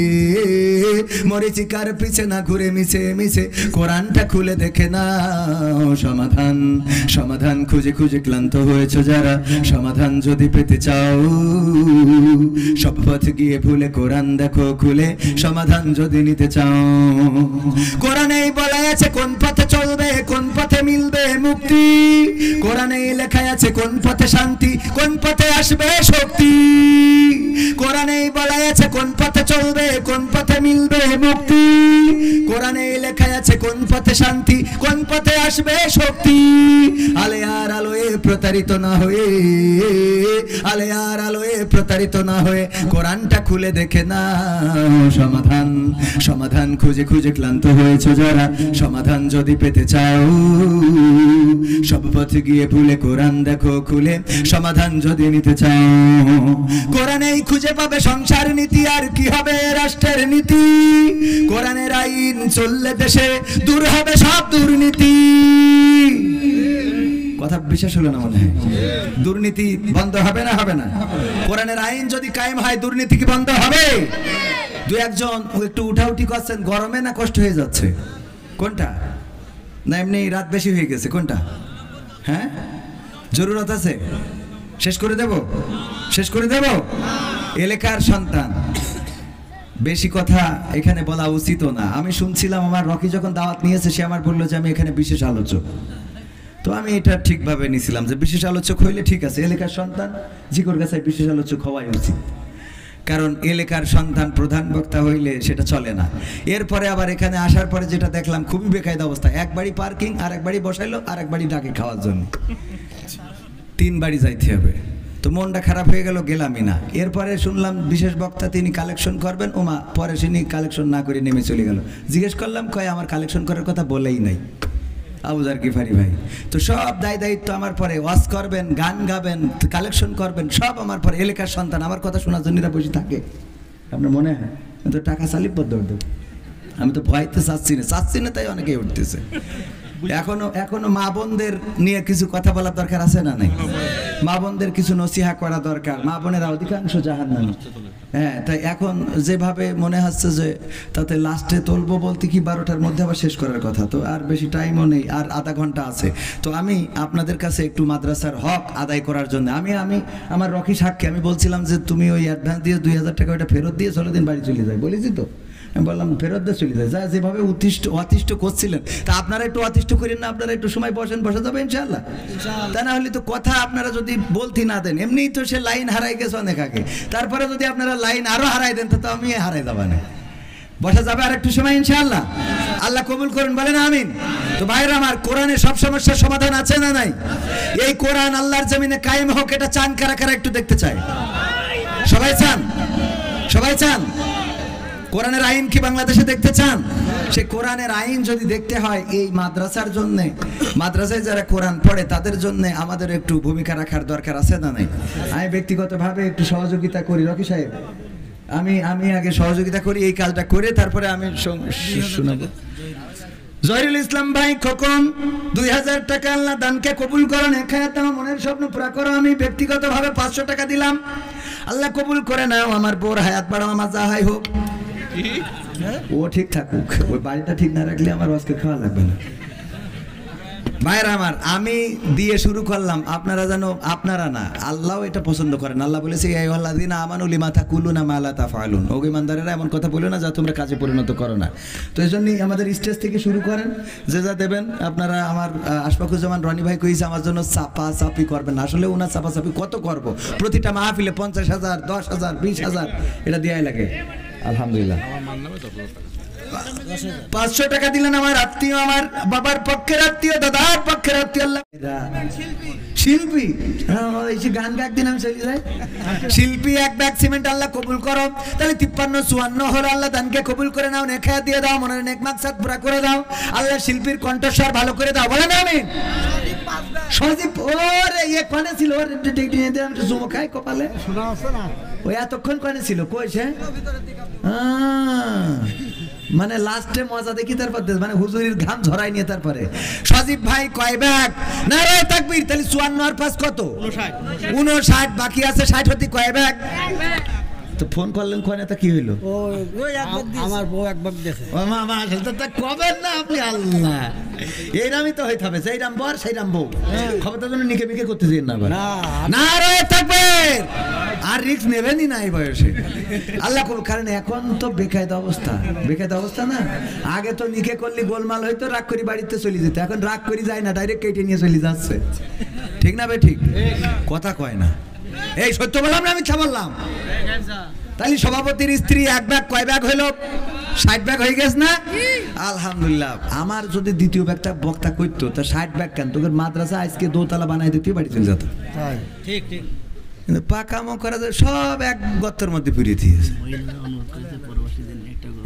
Speaker 2: মরিচিকার পিছে না ঘুরে মিছে মিছে, কোরআনটা খুলে দেখে না সমাধান খুঁজে খুঁজে ক্লান্ত হয়েছো যারা, সমাধান যদি পেতে চাও সব পথ গিয়ে ভুলে কোরআন দেখো খুলে, সমাধান যদি নিতে চাও। কোরআনেই বলা আছে কোন পথে চলবে কোন পথে মিলবে মুক্তি, কোরআনেই লেখা আছে কোন পথে শান্তি কোন পথে আসবে শক্তি, কোরআনেই বলা আছে কোন পথে চলবে কোন পথে মিলবে মুক্তি, কোরআনেই লেখা আছে কোন পথে শান্তি কোন পথে আসবে শক্তি। আলে আর আলোয় প্রতারিত না হয়ে, আলে আর আলোয় প্রতারিত না হয়ে কোরআনটা খুলে দেখে না সমাধান খুঁজে খুঁজে ক্লান্ত হয়েছো যারা, সমাধান যদি পেতে চাও সব পথ গিয়ে ভুলে কোরআন দেখো খুলে, সমাধান যদি নিতে চাও। কোরআনেই খুঁজে পাবে সংসার নীতি আর কি হবে রাষ্ট্রের নীতি, কোরআনের আইন চললে দেশে দূর হবে সব দুর্নীতি। কথা বিশেষ হলো না মনে হয়? দুর্নীতি বন্ধ হবে না? হবে না? কোরআনের আইন যদি কায়েম হয় দুর্নীতি কি বন্ধ হবে? দু একজন একটু উঠাউঠি করছেন, গরমে না কষ্ট হয়ে যাচ্ছে? কোনটা? না এমনি রাত বেশি হয়ে গেছে? কোনটা? হ্যাঁ জরুরত আছে? শেষ করে দেব? শেষ করে দেব? এলাকার সন্তান, বেশি কথা এখানে বলা উচিত না। আমি শুনছিলাম আমার রকি যখন দাওয়াত নিয়েছে সে আমার বললো যে আমি এখানে বিশেষ আলোচক, তো আমি এটা ঠিকভাবে নিয়েছিলাম যে বিশেষ আলোচক হইলে ঠিক আছে, এলাকার সন্তান জিকর কাছে বিশেষ আলোচক হওয়াই উচিত, কারণ এলাকার সন্তান প্রধান বক্তা হইলে সেটা চলে না। এরপরে আবার এখানে আসার পরে যেটা দেখলাম খুবই বেকায়দা অবস্থা, এক বাড়ি পার্কিং আর এক বাড়ি বসাইলো আর এক বাড়ি ডাকে খাওয়ার জন্য, 3 বাড়ি যাইতে হবে। তো মনটা খারাপ হয়ে গেল, গেলামই না। এরপরে শুনলাম বিশেষ বক্তা তিনি কালেকশন করবেন, ওমা পরে তিনি কালেকশন না করে নেমে চলে গেল। জিজ্ঞেস করলাম কয় আমার কালেকশন করার কথা বলেই নাই আবুজার গিফারি ভাই। তো সব দায়িত্ব আমার পরে, ওয়াজ করবেন, গান গাবেন, কালেকশন করবেন, সব আমার পরে। এলাকার সন্তান আমার কথা শোনার জন্য বসে থাকে, আপনার মনে হয় তো টাকা চালিপদ্দ দেব? আমি তো ভয়তে চাচ্ছি না তাই অনেকেই উঠতেছে। এখনো মা বোনদের নিয়ে কিছু কথা বলার দরকার আছে না নাই? মা বোনদের কিছু নসিহা করা দরকার। মা বোনেরা অধিকাংশ জাহান্নামী। হ্যাঁ, তাই এখন যেভাবে মনে হচ্ছে যে তাতে লাস্টে তুলবো বলতে কি 12টার মধ্যে আবার শেষ করার কথা, তো আর বেশি টাইমও নেই, আর আধা ঘন্টা আছে। তো আমি আপনাদের কাছে একটু মাদ্রাসার হক আদায় করার জন্য আমি আমার রকি সাক্ষী, আমি বলছিলাম যে তুমি ওই অ্যাডভান্স দিয়ে 2000 টাকা ওইটা ফেরত দিয়ে 16 দিন বাড়ি চলে যায়, বলেছি তো? আমি বললাম ফেরত দিয়ে চলে যায়, যা যেভাবে অতিষ্ঠ করছিলেন, তা আপনারা একটু অতিষ্ঠ করেন না, আপনারা একটু সময় বসা যাবে ইনশাআল্লাহ। তা না হলে তো কথা আপনারা যদি বলতে না দেন, এমনিই তো সে লাইন হারাই গেছে অনেক আগে, তারপরে যদি আপনারা লাইন আরো হারাই দেন তো আমি হারাই যাবা না।
Speaker 1: বসা যাবে আর একটু সময় ইনশাআল্লাহ? আল্লাহ কবুল করুন, বলেন আমিন। তো ভাইরা আমার, কোরআনে সব সমস্যার সমাধান আছে না নাই? এই কোরআন আল্লাহর জমিনে কায়েম হোক, এটা চান কারা কারা একটু দেখতে চায়? সবাই চান? সবাই চান? কোরআনের আইন কি বাংলাদেশে দেখতে চান? সেই কোরআনের আইন যদি দেখতে হয়, এই মাদ্রাসার জন্য, মাদ্রাসায় যারা কোরআন পড়ে তাদের জন্য আমাদের একটু ভূমিকা রাখার দরকার আছে না নাই? আমি ব্যক্তিগতভাবে একটু সহযোগিতা করি, রকি সাহেব, আমি আগে সহযোগিতা করি, এই কাজটা করে তারপরে আমি শোনাবো। জহিরুল ইসলাম ভাই খোকন 2000 টাকা আল্লাহ দানকে কবুল করো, নেখায়াত দাও, মনের স্বপ্ন পুরা করো। আমি ব্যক্তিগতভাবে 500 টাকা দিলাম, আল্লাহ কবুল করে নাও। আমার বোর হায়াত বাড়াও, আমার যাহাই হোক, ও ঠিক থাকুক, ওই বাড়িটা ঠিক না রাখলে আমার আজকে খাওয়া লাগবে না। ভাইরা আমার, আমি দিয়ে শুরু করলাম, আপনারা জানো, আপনারা না, আল্লাহও এটা পছন্দ করেন। আল্লাহ বলেছে এই আল্লাযিনা আমানু লিমা তাকুলুনা মা লা তাফআলুন, ও ঈমানদারেরা এমন কথা বলো না যা তোমরা কাজে পরিণত করো না। তো এই জন্যই আমাদের স্টেজ থেকে শুরু করেন, যে যা দেবেন আপনারা। আমার আশফাকুজ্জামান রনি ভাই কইছে আমার জন্য চাপা চাপি করবেন না, আসলে ওনার চাপা চাপি কত করব? প্রতিটা মাহফিলে 50,000, 10,000, 20,000 এটা দেয়াই লাগে। আলহামদুলিল্লাহ 500 টাকা দিলেন আমার আত্মীয়, আমার বাবার পক্ষের আত্মীয়, দাদার পক্ষের আত্মীয়। আল্লাহ শিল্পী গান গাক দিন আমি চলে যাই। শিল্পী এক ব্যাগ সিমেন্ট আল্লাহ কবুল করো। তাহলে 53-54 হলো, আল্লাহ দানকে কবুল করে নাও, নেখায়া দিয়ে দাও, মনের নেক মাকসাদ পুরা করে দাও। আল্লাহ শিল্পীর কণ্ঠস্বর ভালো করে দাও, বলেন আমিন। সজীব ওরে ইয়ে কোনে ছিল, ওর একটু জুমো খাই কপালে, ওই এতক্ষণ কোনে ছিল, কইছে মানে লাস্টে মজা দেখি, তারপর মানে হুজুরির ঘাম ঝরাই নিয়ে তারপরে। সজীব ভাই কয় ব্যাগ? নারে তাকবীর। তাহলে 54 আর 5 কত? 59। বাকি আছে 60 হতে কয় ব্যাগ? তো ফোন করলেন কোনে, তা কি হইলো?
Speaker 3: আমার বউ এক ভাগ দিয়েছে।
Speaker 1: ও মামা আসলে তা কবেন না আপনি, আল্লাহ এইরামই তো হইতে হবে, সেইরাম বর সেইরাম বউ, খবরটার জন্য নিকে বিকে করতে দিন না। না রে তাকবীর, আর রিস্ক নেবেনই না এই বয়সে, আল্লাহ করুন। কারণ এখন তো বেকায়দা অবস্থা, বেকায়দা অবস্থা না। আগে তো নিকে করলে গোলমাল হইতো, রাগ করে বাড়িতে চলে যেত, এখন রাগ করে যায় না, ডাইরেক্ট কেটে নিয়ে চলে যাচ্ছে। ঠিক না বে ঠিক? কথা কয় না, এই সত্য বললাম না, আমি ছা বললাম? তাহলে সভাপতির স্ত্রী এক ব্যাগ কয় ব্যাগ হইল? 60 ব্যাগ হয়ে গেছে না? আলহামদুলিল্লাহ। আমার যদি দ্বিতীয় ব্যাগটা বক্তা করতো, তা 60 ব্যাগ কেন, তোকে মাদ্রাসা আজকে দোতলা বানাই দিতে বাড়ি চলে যেত।
Speaker 3: ঠিক ঠিক।
Speaker 1: কিন্তু পাকামো করা যায়, সব এক গর্তের মধ্যে পুড়িয়ে দিয়েছে।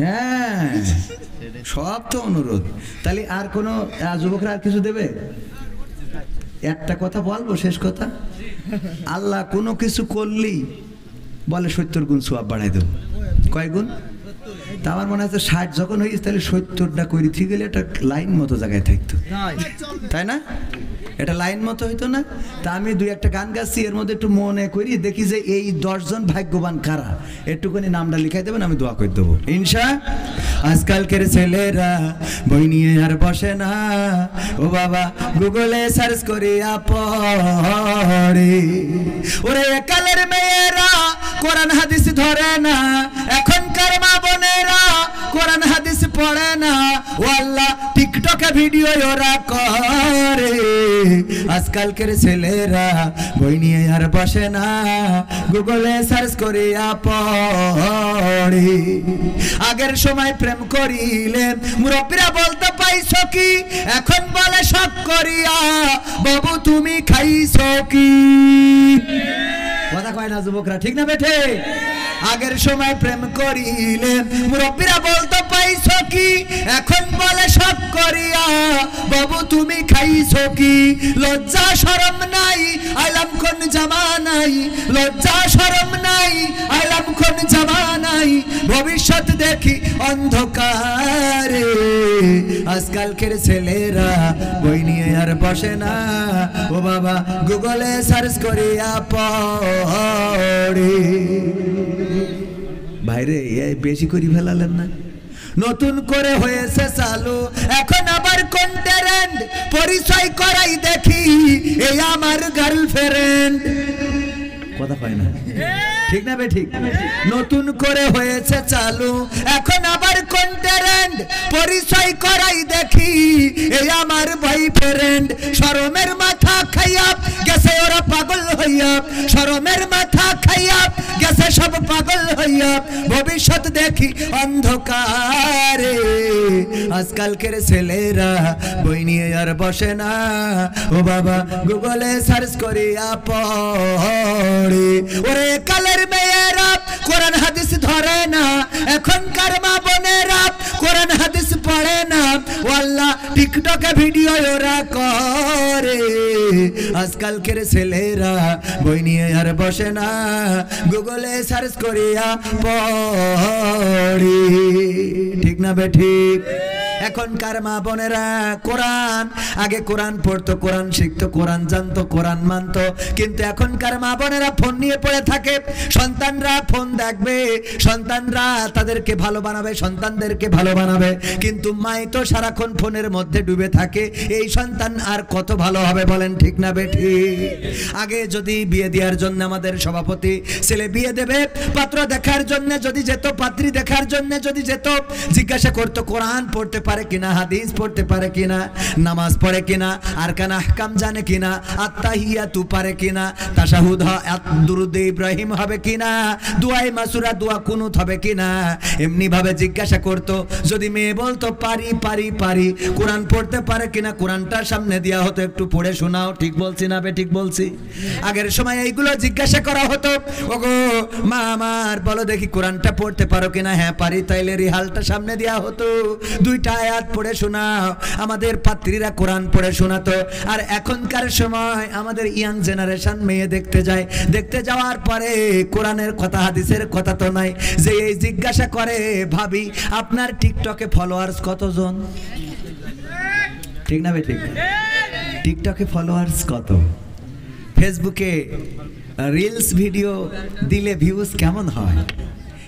Speaker 1: হ্যাঁ, সব তো অনুরোধ। তাহলে আর কোনো যুবকরা আর কিছু দেবে? একটা কথা বলবো, শেষ কথা। আল্লাহ কোনো কিছু করলেই বলে 70 গুণ সওয়াব বাড়াই দেবো। কয় গুণ? তা আমার মনে হচ্ছে 60 যখন হয়েছে, তাহলে 70টা করে ঠিক গেলে একটা লাইন মতো জায়গায় থাকতো, তাই না? এটা লাইন মতো হইতো না? তা আমি 2-1টা গান গাচ্ছি, এর মধ্যে একটু মনে করি, দেখি যে এই 10 জন ভাগ্যবান কারা, একটুখানি নামটা লিখাই দেবেন, আমি দোয়া করে দেবো ইনশা। আজকালকের ছেলেরা বই নিয়ে আর বসে না, ও বাবা গুগলে সার্চ করিয়া পড়ে। ওরে কালের মেয়েরা কোরআন হাদিস ধরে না, এখনকার মা বোনেরা কোরআন হাদিস পড়ে না, ও আল্লাহ টিকটকে ভিডিও ওরা করে। আজকালকের ছেলেরা বই নিয়ে আর বসে না, গুগলে সার্চ করিয়া পড়ে। আগের সময় প্রেম করিলে মুরব্বীরা বলতে পাইছো কি, এখন বলে শখ করিয়া বাবু তুমি খাইছো কি? কথা কয় না যুবকরা, ঠিক না বেঠে? আগের সময় প্রেম করিলে মুরব্বীরা বলতে পাইছো কি, এখন বলে শখ করিয়া বাবু তুমি খাইছো কি? লজ্জা শরম নাই, আইলাম কোন জামানাই, লজ্জা শরম নাই, আইলাম কোন জামানাই, ভবিষ্যৎ দেখি অন্ধকারে। আজকালকের ছেলেরা বই নিয়ে আর বসে না, ও বাবা গুগলে সার্চ করিয়া পড়ে। ভাইরে বেশি করে ফেলালেন না? নতুন করে হয়েছে চালু, এখন আবার কন্টেন্ট পরিচয় করাই দেখি, এই আমার গার্লফ্রেন্ড। কথা কয় না, ঠিক না বে ঠিক? নতুন করে হয়েছে চালু, এখন আবার কন্টেন্ট
Speaker 2: পরিচয় করাই দেখি এই আমার বয়ফ্রেন্ড শরমের মাথা খাইয়া গেছে ওরা পাগল হইয়া শরমের মাথা খাইয়া গেছে সব পাগল হইয়া ভবিষ্যৎ দেখি অন্ধকারে আজকালকের ছেলেরা বই নিয়ে আর বসে না ও বাবা গুগলে সার্চ করিয়া পড়ে ওরে কালের মেয়েরা কোরআন হাদিস ধরে না এখনকার মা বোনেরা কোরআন হাদিস পড়ে না আল্লাহ টিকটকে ভিডিও ওরা করে আজকালকের ছেলেরা বই নিয়ে আর বসে না গুগলে সার্চ করিয়া পড়ে ঠিক না বেঠিক এখনকার মা বোনেরা কোরআন আগে কোরআন পড়তো কোরআন শিখতো কোরআন জানতো কোরআন মানতো কিন্তু এখনকার মা বোনেরা ফোন নিয়ে পড়ে থাকে সন্তানরা ফোন দেখবে সন্তানরা তাদেরকে ভালো বানাবে সন্তানদেরকে ভালো বানাবে কিন্তু মাই তো সারাক্ষণ ফোনের মধ্যে ডুবে থাকে এই সন্তান আর কত ভালো হবে বলেন ঠিক না বেঠি আগে যদি বিয়ে দেওয়ার জন্য আমাদের সভাপতি ছেলে বিয়ে দেবে পাত্র দেখার জন্য যদি যেত পাত্রী দেখার জন্য যদি যেত জিজ্ঞাসা করতো কোরআন পড়তে পারে কিনা হাদিস পড়তে পারে কিনা নামাজ পড়ে কিনা আরকান আহকাম জানে কিনা আত্তাহিয়াতু পারে কিনা তাশাহুদ দুরুদ ইব্রাহিম হবে কিনা দুআয়ে মাসুরা দোয়া কুনুত হবে কিনা এমনি ভাবে জিজ্ঞাসা করতো যদি মেয়ে বলতো পারি পারি পারি কোরআন পড়তে পারে কিনা কোরআনটা সামনে দেয়া হতো একটু পড়ে শোনাও ঠিক বলছি না বে ঠিক বলছি আগের সময় এইগুলো জিজ্ঞাসা করা হতো ওগো মা আমার বলো দেখি কোরআনটা পড়তে পারো কিনা হ্যাঁ পারি তাইলে রিহালটা সামনে দেয়া হতো দুইটা আয়াত পড়ে শোনাও আমাদের পাত্রীরা কোরআন পড়ে শোনাতো আর এখনকার সময় আমাদের ইয়াং জেনারেশন মেয়ে দেখতে যায় দেখতে যাওয়ার পরে কোরআনের কথা হাদিসের কথা তো নাই যে এই জিজ্ঞাসা করে ভাবি আপনার টিকটকে ফলোয়ার্স কতজন ঠিক না বে ঠিক টিকটকে ফলোয়ার্স কত ফেসবুকে রিলস ভিডিও দিলে ভিউজ কেমন হয়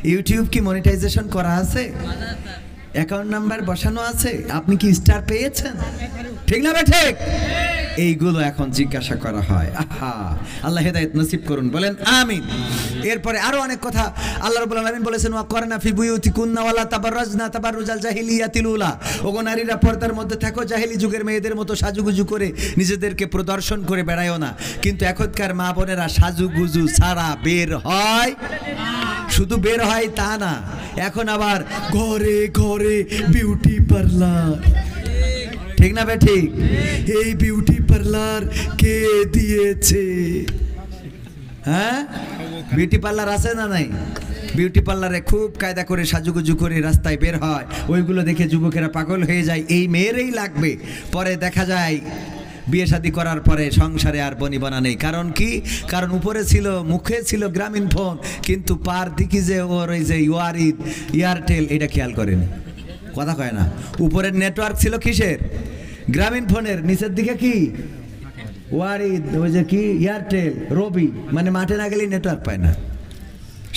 Speaker 2: ইউটিউব কি মনিটাইজেশন করা আছে অ্যাকাউন্ট নাম্বার বসানো আছে আপনি কি স্টার পেয়েছেন ঠিক না বে ঠিক এইগুলো এখন জিজ্ঞাসা করা হয় আহা আল্লাহ হেদায়েত নসিব করুন বলেন আমিন এরপরে আরো অনেক কথা আল্লাহ রাব্বুল আলামিন বলেছেন ওয়া করনা ফি বুয়ুতিকুন্না ওয়ালা তাবাররাজনা তাবাররুজাল জাহিলিয়াতিল উলা ওগো নারীরা পর্দার মধ্যে থাকো জাহেলি যুগের মেয়েদের মতো সাজুগুজু করে নিজেদেরকে প্রদর্শন করে বেড়ায়ও না কিন্তু এখনকার মা বোনেরা সাজুগুজু ছাড়া বের হয় শুধু বের হয় তা না এখন আবার ঘরে ঘরে বিউটি পার্লার ঠিক না বে ঠিক এই বিউটি পার্লার কে দিয়েছে হ্যাঁ বিউটি পার্লার আছে না নাই বিউটি পার্লারে খুব কায়দা করে সাজুগুজু করে রাস্তায় বের হয় ওইগুলো দেখে যুবকেরা পাগল হয়ে যায় এই মেয়েরই লাগবে পরে দেখা যায় বিয়ে শাদী করার পরে সংসারে আর বনিবনা নেই কারণ কি কারণ উপরে ছিল মুখে ছিল গ্রামীণ ফোন কিন্তু পার দিকে যে ওর ওই যে এয়ারটেল এটা খেয়াল করেনি কথা কয় না উপরের নেটওয়ার্ক ছিল কিসের গ্রামীণ ফোনের নিচের দিকে কি ওয়ারিদ ওই যে কি এয়ারটেল রবি মানে মাঠে না গেলেই নেটওয়ার্ক পায় না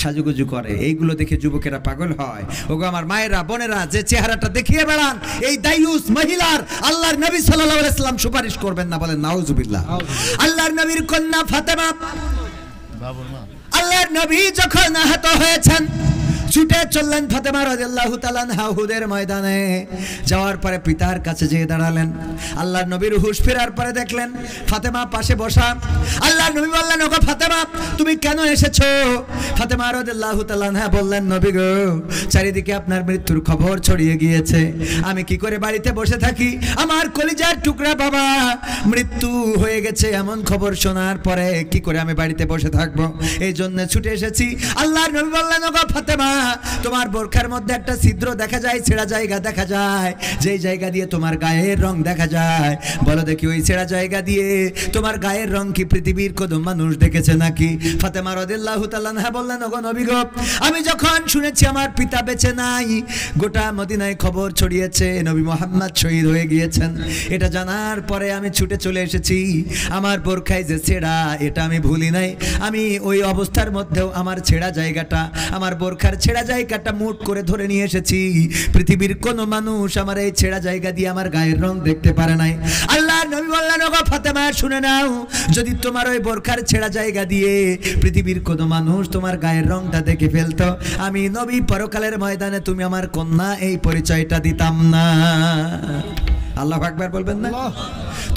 Speaker 2: সাজুগুজু করে এইগুলো দেখে যুবকেরা পাগল হয় ওগো আমার মায়েরা বোনেরা যে চেহারাটা দেখিয়ে বেড়ান এই দায়ুস মহিলার আল্লাহর নবী সাল্লাল্লাহু আলাইহি সাল্লাম সুপারিশ করবেন না বলেন নাউজুবিল্লাহ আল্লাহর নবীর কন্যা ফাতেমা আল্লাহর নবী যখন আহত হয়েছেন ছুটে চললেন ফাতেমা রাদিয়াল্লাহু তাআলা আনহা উহুদের ময়দানে যাওয়ার পরে পিতার কাছে যেয়ে দাঁড়ালেন আল্লাহর নবীর হুঁশ ফেরার পরে দেখলেন ফাতেমা পাশে বসা আল্লাহর নবী বললেন ওগো ফাতেমা তুমি কেন এসেছো ফাতেমা রাদিয়াল্লাহু তাআলা আনহা বললেন নবী গো চারিদিকে আপনার মৃত্যুর খবর ছড়িয়ে গিয়েছে আমি কি করে বাড়িতে বসে থাকি আমার কলিজার টুকরা বাবা মৃত্যু হয়ে গেছে এমন খবর শোনার পরে কি করে আমি বাড়িতে বসে থাকবো এই জন্য ছুটে এসেছি আল্লাহর নবী বললেন ওগো ফাতেমা তোমার বোরখার মধ্যে একটা ছিদ্র দেখা যায় ছেঁড়া জায়গা দেখা যায় যেই জায়গা দিয়ে তোমার গায়ের রং দেখা যায় বলো দেখি ওই ছেঁড়া জায়গা দিয়ে তোমার গায়ের রং কি পৃথিবীর কোনো মানুষ দেখেছে নাকি ফাতেমা রাদিয়াল্লাহু তাআলা আনহা বললেন ওগো নবী গো আমি যখন শুনেছি আমার পিতা বেঁচে নাই গোটা মদিনায় খবর ছড়িয়েছে নবী মুহাম্মদ শহীদ হয়ে গিয়েছেন এটা জানার পরে আমি ছুটে চলে এসেছি আমার বোরখায় যে ছেঁড়া এটা আমি ভুলি নাই আমি ওই অবস্থার মধ্যেও আমার ছেঁড়া জায়গাটা আমার বোরখার
Speaker 1: ছেঁড়া জায়গাটা মুট করে ধরে নিয়ে এসেছি, পৃথিবীর কোন মানুষ আমার এই ছেঁড়া জায়গা দিয়ে আমার গায়ের রং দেখতে পারে নাই। আল্লাহর নবী বললেন, ওগো ফাতেমা শুনে নাও, যদি তোমার ওই বোরখার ছেঁড়া জায়গা দিয়ে পৃথিবীর কোন মানুষ তোমার গায়ের রংটা দেখে ফেলতো, আমি নবী পরকালের ময়দানে তুমি আমার কন্যা এই পরিচয়টা দিতাম না। আল্লাহু আকবার বলবেন না?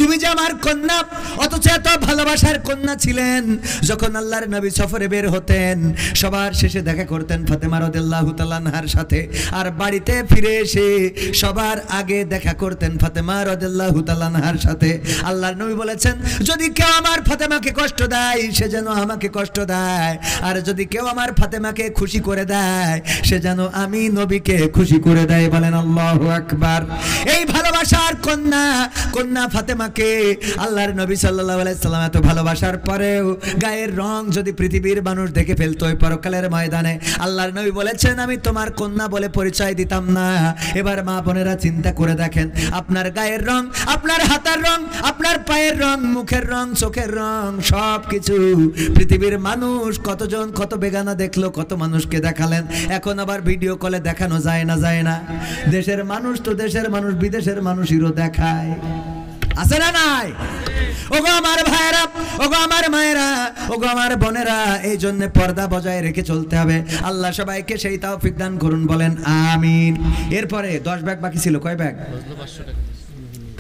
Speaker 1: তুমি যে আমার কন্যা, অথচ এত ভালোবাসার কন্যা ছিলেন। যখন আল্লাহর নবী সফরে বের হতেন, সবার শেষে দেখা করতেন ফাতেমা রাদিয়াল্লাহু তাআলা আনহার সাথে, আর বাড়িতে ফিরে এসে সবার আগে দেখা করতেন ফাতেমা রাদিয়াল্লাহু তাআলা আনহার সাথে। আল্লাহর নবী বলেছেন, যদি কেউ আমার ফাতেমাকে কষ্ট দেয় সে যেন আমাকে কষ্ট দেয়, আর যদি কেউ আমার ফাতেমাকে খুশি করে দেয় সে যেন আমি নবীকে খুশি করে দেয়। বলেন আল্লাহু আকবার। এই ভালোবাসার কন্যা ফাতেমাকে আল্লাহর নবী সাল্লাল্লাহু আলাইহি সাল্লাম এত ভালোবাসার পরেও গায়ের রং যদি পৃথিবীর মানুষ দেখে ফেলতো ওই পরকালের ময়দানে, আল্লাহর নবী বলেছেন আমি তোমার কন্যা বলে পরিচয় দিতাম না। এবার মা বোনেরা চিন্তা করে দেখেন, আপনার গায়ের রং, আপনার হাতের রং, আপনার পায়ের রং, মুখের রং, চোখের রং, সব কিছু পৃথিবীর মানুষ কতজন কত বেগানা দেখলো, কত মানুষকে দেখালেন। এখন আবার ভিডিও কলে দেখানো যায় না? যায় না? দেশের মানুষ তো দেশের মানুষ বিদেশের মানুষেরও দেখায়, আছে না নাই? ওগো আমার ভাইরা, ওগো আমার মায়েরা, ওগো আমার বোনেরা, এই জন্য পর্দা বজায় রেখে চলতে হবে। আল্লাহ সবাইকে সেই তৌফিক দান করুন, বলেন আমিন। এরপরে 10 ব্যাগ বাকি ছিল, কয় ব্যাগ?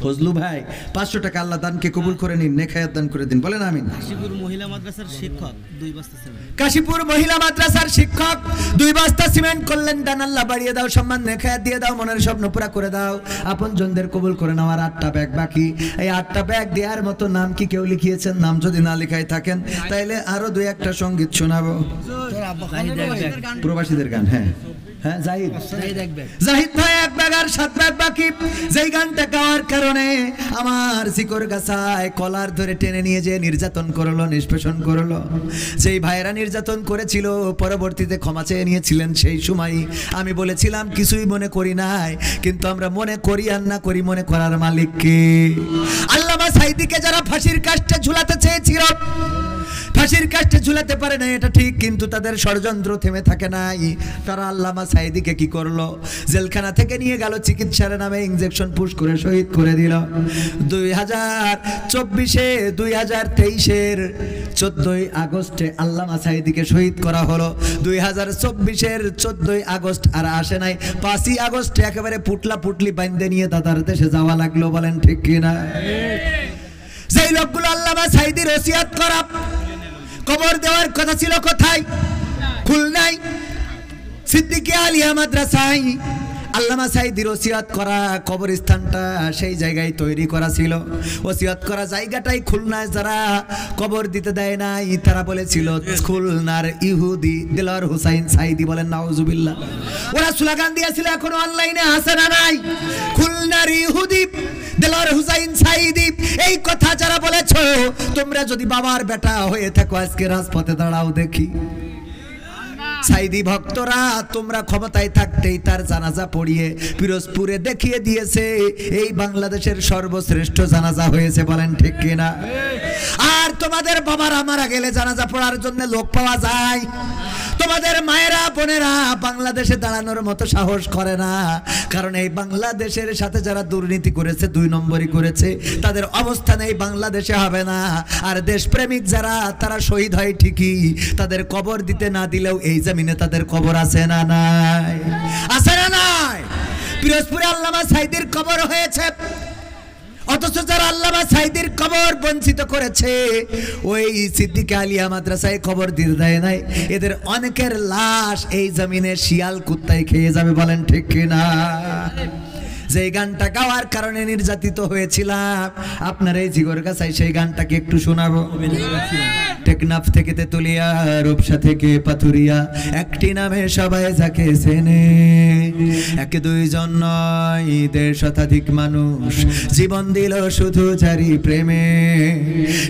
Speaker 1: ফজলু ভাই 500 টাকা আল্লাহ দানকে কবুল করে নিন, নেখায়াত দান করে দিন, বলেন আমিন।
Speaker 3: কাশীপুর মহিলা মাদ্রাসার শিক্ষক 2 বস্তা সিমেন্ট,
Speaker 1: কাশীপুর মহিলা মাদ্রাসার শিক্ষক 2 বস্তা সিমেন্ট করলেন দান। আল্লাহ বাড়িয়ে দাও, সম্মান নেখায়াত দিয়ে দাও, মনের স্বপ্ন পুরা করে দাও, আপন জনদের কবুল করে নাও। আর 8টা ব্যাগ বাকি, এই 8টা ব্যাগ দেওয়ার মতো নাম কি কেউ লিখিয়েছেন? নাম যদি না লিখাই থাকেন তাইলে আরো 2-1টা সঙ্গীত শোনাবো, প্রবাসীদের গান। হ্যাঁ হ্যাঁ, জাহিদ ভাই 1 ব্যাগ আর 7 ব্যাগ বাকি। যেই গানটা গাওয়ার কারণে আমার শিকর গাছায় কলার ধরে টেনে নিয়ে যে নির্যাতন করলো, নিষ্পেষণ করলো, যেই ভাইয়েরা নির্যাতন করেছিল পরবর্তীতে ক্ষমা চেয়ে নিয়েছিলেন, সেই সময় আমি বলেছিলাম কিছুই মনে করি নাই, কিন্তু আমরা মনে করি আর না করি, মনে করার মালিক কে? আল্লামা সাঈদীকে যারা ফাঁসির কাস্টে ঝুলাতে চেয়েছিল, ফাঁসির কাস্টে ঝুলাতে পারে না এটা ঠিক, কিন্তু তাদের ষড়যন্ত্র থেমে থাকে নাই। তারা আল্লামা সাঈদীকে কি করলো? জেলখানা থেকে নিয়ে গেল, চিকিৎসার নামে ইনজেকশন পুশ করে শহীদ করে দিল। 2023-এর 14ই আগস্টে আল্লামা সাঈদীকে শহীদ করা হলো। 2024-এর 14ই আগস্ট আর আসে নাই, 5ই আগস্টে একেবারে পুটলা পুটলি বাঁধে নিয়ে দাদার দেশে যাওয়া লাগলো, বলেন ঠিক কিনা? যেই লোকগুলো আল্লামা সাঈদীর ওসিয়াত করা কবর দেওয়ার কথা ছিল কোথায়? খুলনায় সিদ্দিকিয়া আলিয়া মাদ্রাসায় আল্লামা সাঈদীর ওসিয়াত করা কবরস্থানটা সেই জায়গায় তৈরি করা ছিল। ওসিয়াত করা জায়গাটাই খুলনায় যারা কবর দিতে দেয় নাই তারা বলেছিল খুলনার ইহুদি দেলোয়ার হোসাইন সাঈদী, বলেন নাউজুবিল্লাহ। ওরা স্লোগান দিয়েছিল, এখনো অনলাইনে আছে না নাই? খুলনার ইহুদি দেলোয়ার হোসাইন সাঈদী। এই কথা যারা বলেছো, তোমরা যদি বাবার বেটা হয়ে থাকো আজকে রাজপথে দাঁড়াও দেখি। সাঈদী ভক্তরা তোমরা ক্ষমতায় থাকতেই তার জানাজা পড়িয়ে পিরোজপুরে দেখিয়ে দিয়েছে এই বাংলাদেশের সর্বশ্রেষ্ঠ জানাজা হয়েছে, বলেন ঠিক কিনা? আর তোমাদের বাবারা মারা গেলে জানাজা পড়ার জন্য লোক পাওয়া যায়? তোমাদের মায়েরা বোনেরা বাংলাদেশে দাঁড়ানোর মতো সাহস করে না, কারণ এই বাংলাদেশের সাথে যারা দুর্নীতি করেছে, 2 নম্বরই করেছে, তাদের অবস্থান এই বাংলাদেশে হবে না। আর দেশপ্রেমিক যারা তারা শহীদ হয় ঠিকই, তাদের কবর দিতে না দিলেও এই জমিনে তাদের কবর আছে না নাই? আছে না নাই? পিরোজপুরে আল্লামা সাঈদীর কবর হয়েছে, অথচ যারা আল্লামা সাঈদীর কবর বঞ্চিত করেছে ওই সিদ্দিকিয়া আলিয়া মাদ্রাসায় কবর দিতে দেয় নাই, এদের অনেকের লাশ এই জমিনে শিয়াল কুত্তায় খেয়ে যাবে, বলেন ঠিক কিনা? যে গানটা গাওয়ার কারণে নির্যাতিত হয়েছিলাম, আপনার এই জিগর গাছায় সেই গানটাকে একটু শোনাবো। টেকনাফ থেকে তেতুলিয়া, রূপসা থেকে পাথুরিয়া, একটি নামে সবাই যাকে চেনে, 1-2 জন নয় 1.5 শতাধিক মানুষ জীবন দিল শুধু যারি প্রেমে।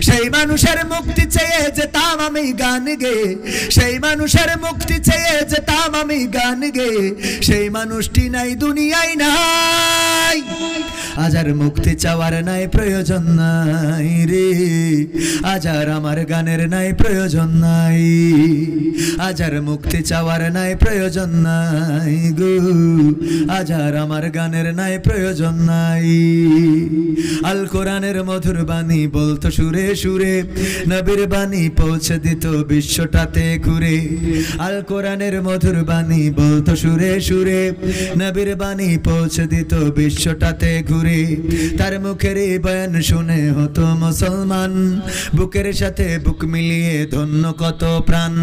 Speaker 1: সেই মানুষের মুক্তি চেয়ে যেতাম আমি গান গে, সেই মানুষের মুক্তি চেয়ে যেতাম আমি গান গে, সেই মানুষটি নাই দুনিয়ায় নাই।
Speaker 2: আজ আর মুক্তি চাওয়ার নাই প্রয়োজন নাই রে, আজ আর আমার গানের নাই প্রয়োজন নাই, আজ আর মুক্তি চাওয়ার নাই প্রয়োজন নাই গো, আজ আর আমার গানের নাই প্রয়োজন নাই। আল কোরআনের মধুর বাণী বলতো সুরে সুরে, নবীর বাণী পৌঁছে দিত বিশ্বটাতে ঘুরে। আল কোরআনের মধুর বাণী বলতো সুরে সুরে, নবীর বাণী পৌঁছে দিত বিশ্বটাতে ঘুরে। তার মুখের বয়ান শুনে হতো মুসলমান, বুকের সাথে বুক মিলিয়ে ধন্য কত প্রাণ।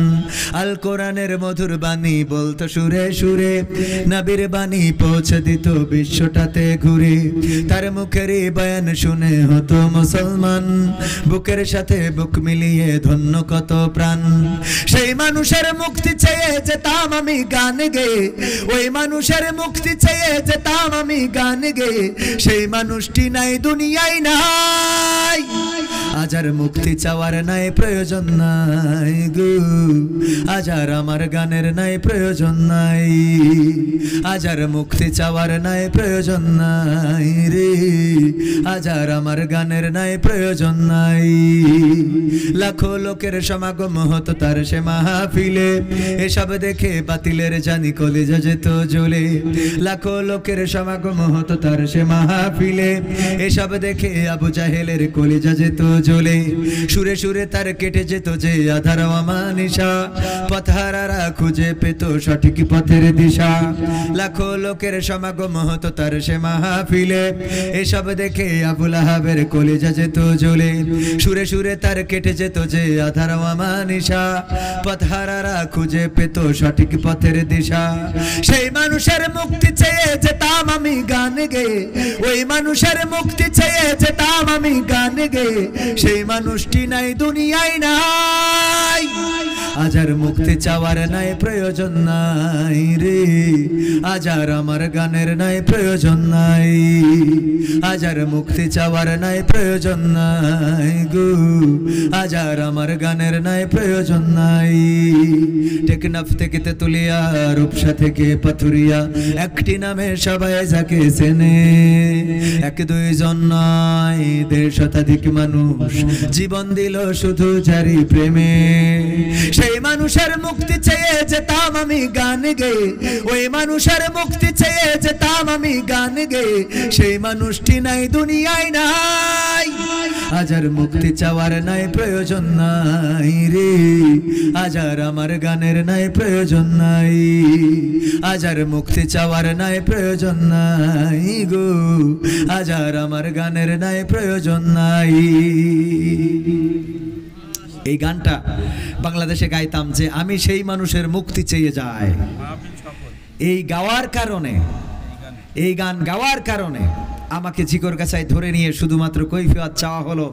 Speaker 2: আল কোরআনের মধুর বাণী বলতো সুরে সুরে, নবীর বাণী পৌঁছে দিত বিশ্বটাতে ঘুরে। তার মুখের বয়ান শুনে হতো মুসলমান, বুকের সাথে বুক মিলিয়ে ধন্য কত প্রাণ। সেই মানুষের মুক্তি চেয়ে যেতাম আমি গান গেয়ে, ওই মানুষের মুক্তি চেয়ে যেতাম আমি গান গেয়ে, সেই মানুষটি নাই দুনিয়ায় নাই। আজ আর মুক্তি চাওয়ার নাই প্রয়োজন নাই গো, আজ আর আমার গানের নাই প্রয়োজন নাই, আজ আর মুক্তি চাওয়ার নাই প্রয়োজন নাই রে, আজ আর আমার গানের নাই প্রয়োজন নাই। লাখো লোকের সমাগম হতো তার সে মাহফিলে, এসব দেখে বাতিলের জানি কলিজা যেত জ্বলে। লাখো লোকের সমাগম হতো তার সে মাহফিলে, এসব দেখে আবু জাহেলের কলিজা যেত জ্বলে। সুরে সুরে তার কেটে যেত যে আধার অমানিসা, পথহারারা খুঁজে পেত সঠিক পথের দিশা। লাখো লোকের সমাগম হতো তার সে মাহফিলে, এসব দেখে আবু লাহাবের কলিজা যেত জ্বলে। সুরে সুরে তার কেটে যেত যে আধার অমানিসা, পথহারারা খুঁজে পেত সঠিক পথের দিশা। সেই মানুষের মুক্তি চেয়ে যেতাম আমি গান গেয়ে, ওই মানুষের মুক্তি চেয়ে যেতাম আমি গান গেয়ে, সেই মানুষটি নাই দুনিয়ায় নাই। আজ আর মুক্তি চাওয়ার নাই প্রয়োজন নাই রে, আজ আর আমার গানের নাই প্রয়োজন নাই, আজ আর মুক্তি চাওয়ার নাই প্রয়োজন নাই গো, আজ আর আমার গানের নাই প্রয়োজন নাই। টেকনাফ থেকে তেতুলিয়া, রূপসা থেকে পাথুরিয়া, একটি নামে সবাই যাকে চেনে। এক দুইজন নয়, ১৫০ শতাধিক মানুষ জীবন দিল শুধু যারি প্রেমে। সেই মানুষের মুক্তি চেয়ে যেতাম আমি গান গেয়ে, ওই মানুষের মুক্তি চেয়ে যেতাম আমি গান গেয়ে, সেই মানুষটি নাই দুনিয়ায় নাই। আজ আর মুক্তি চাওয়ার নাই প্রয়োজন নাই রে, আজ আর আমার গানের নাই প্রয়োজন নাই, আজ আর মুক্তি চাওয়ার নাই প্রয়োজন নাই গো, আজ আর আমার গানের নাই প্রয়োজন নাই। এই গানটা বাংলাদেশে গাইতাম যে আমি সেই মানুষের মুক্তি চেয়ে যাই। এই গাওয়ার কারণে, এই গান গাওয়ার কারণে আমাকে ঝিকরগাছায় ধরে নিয়ে শুধুমাত্র কৈফিয়ত চাওয়া হলো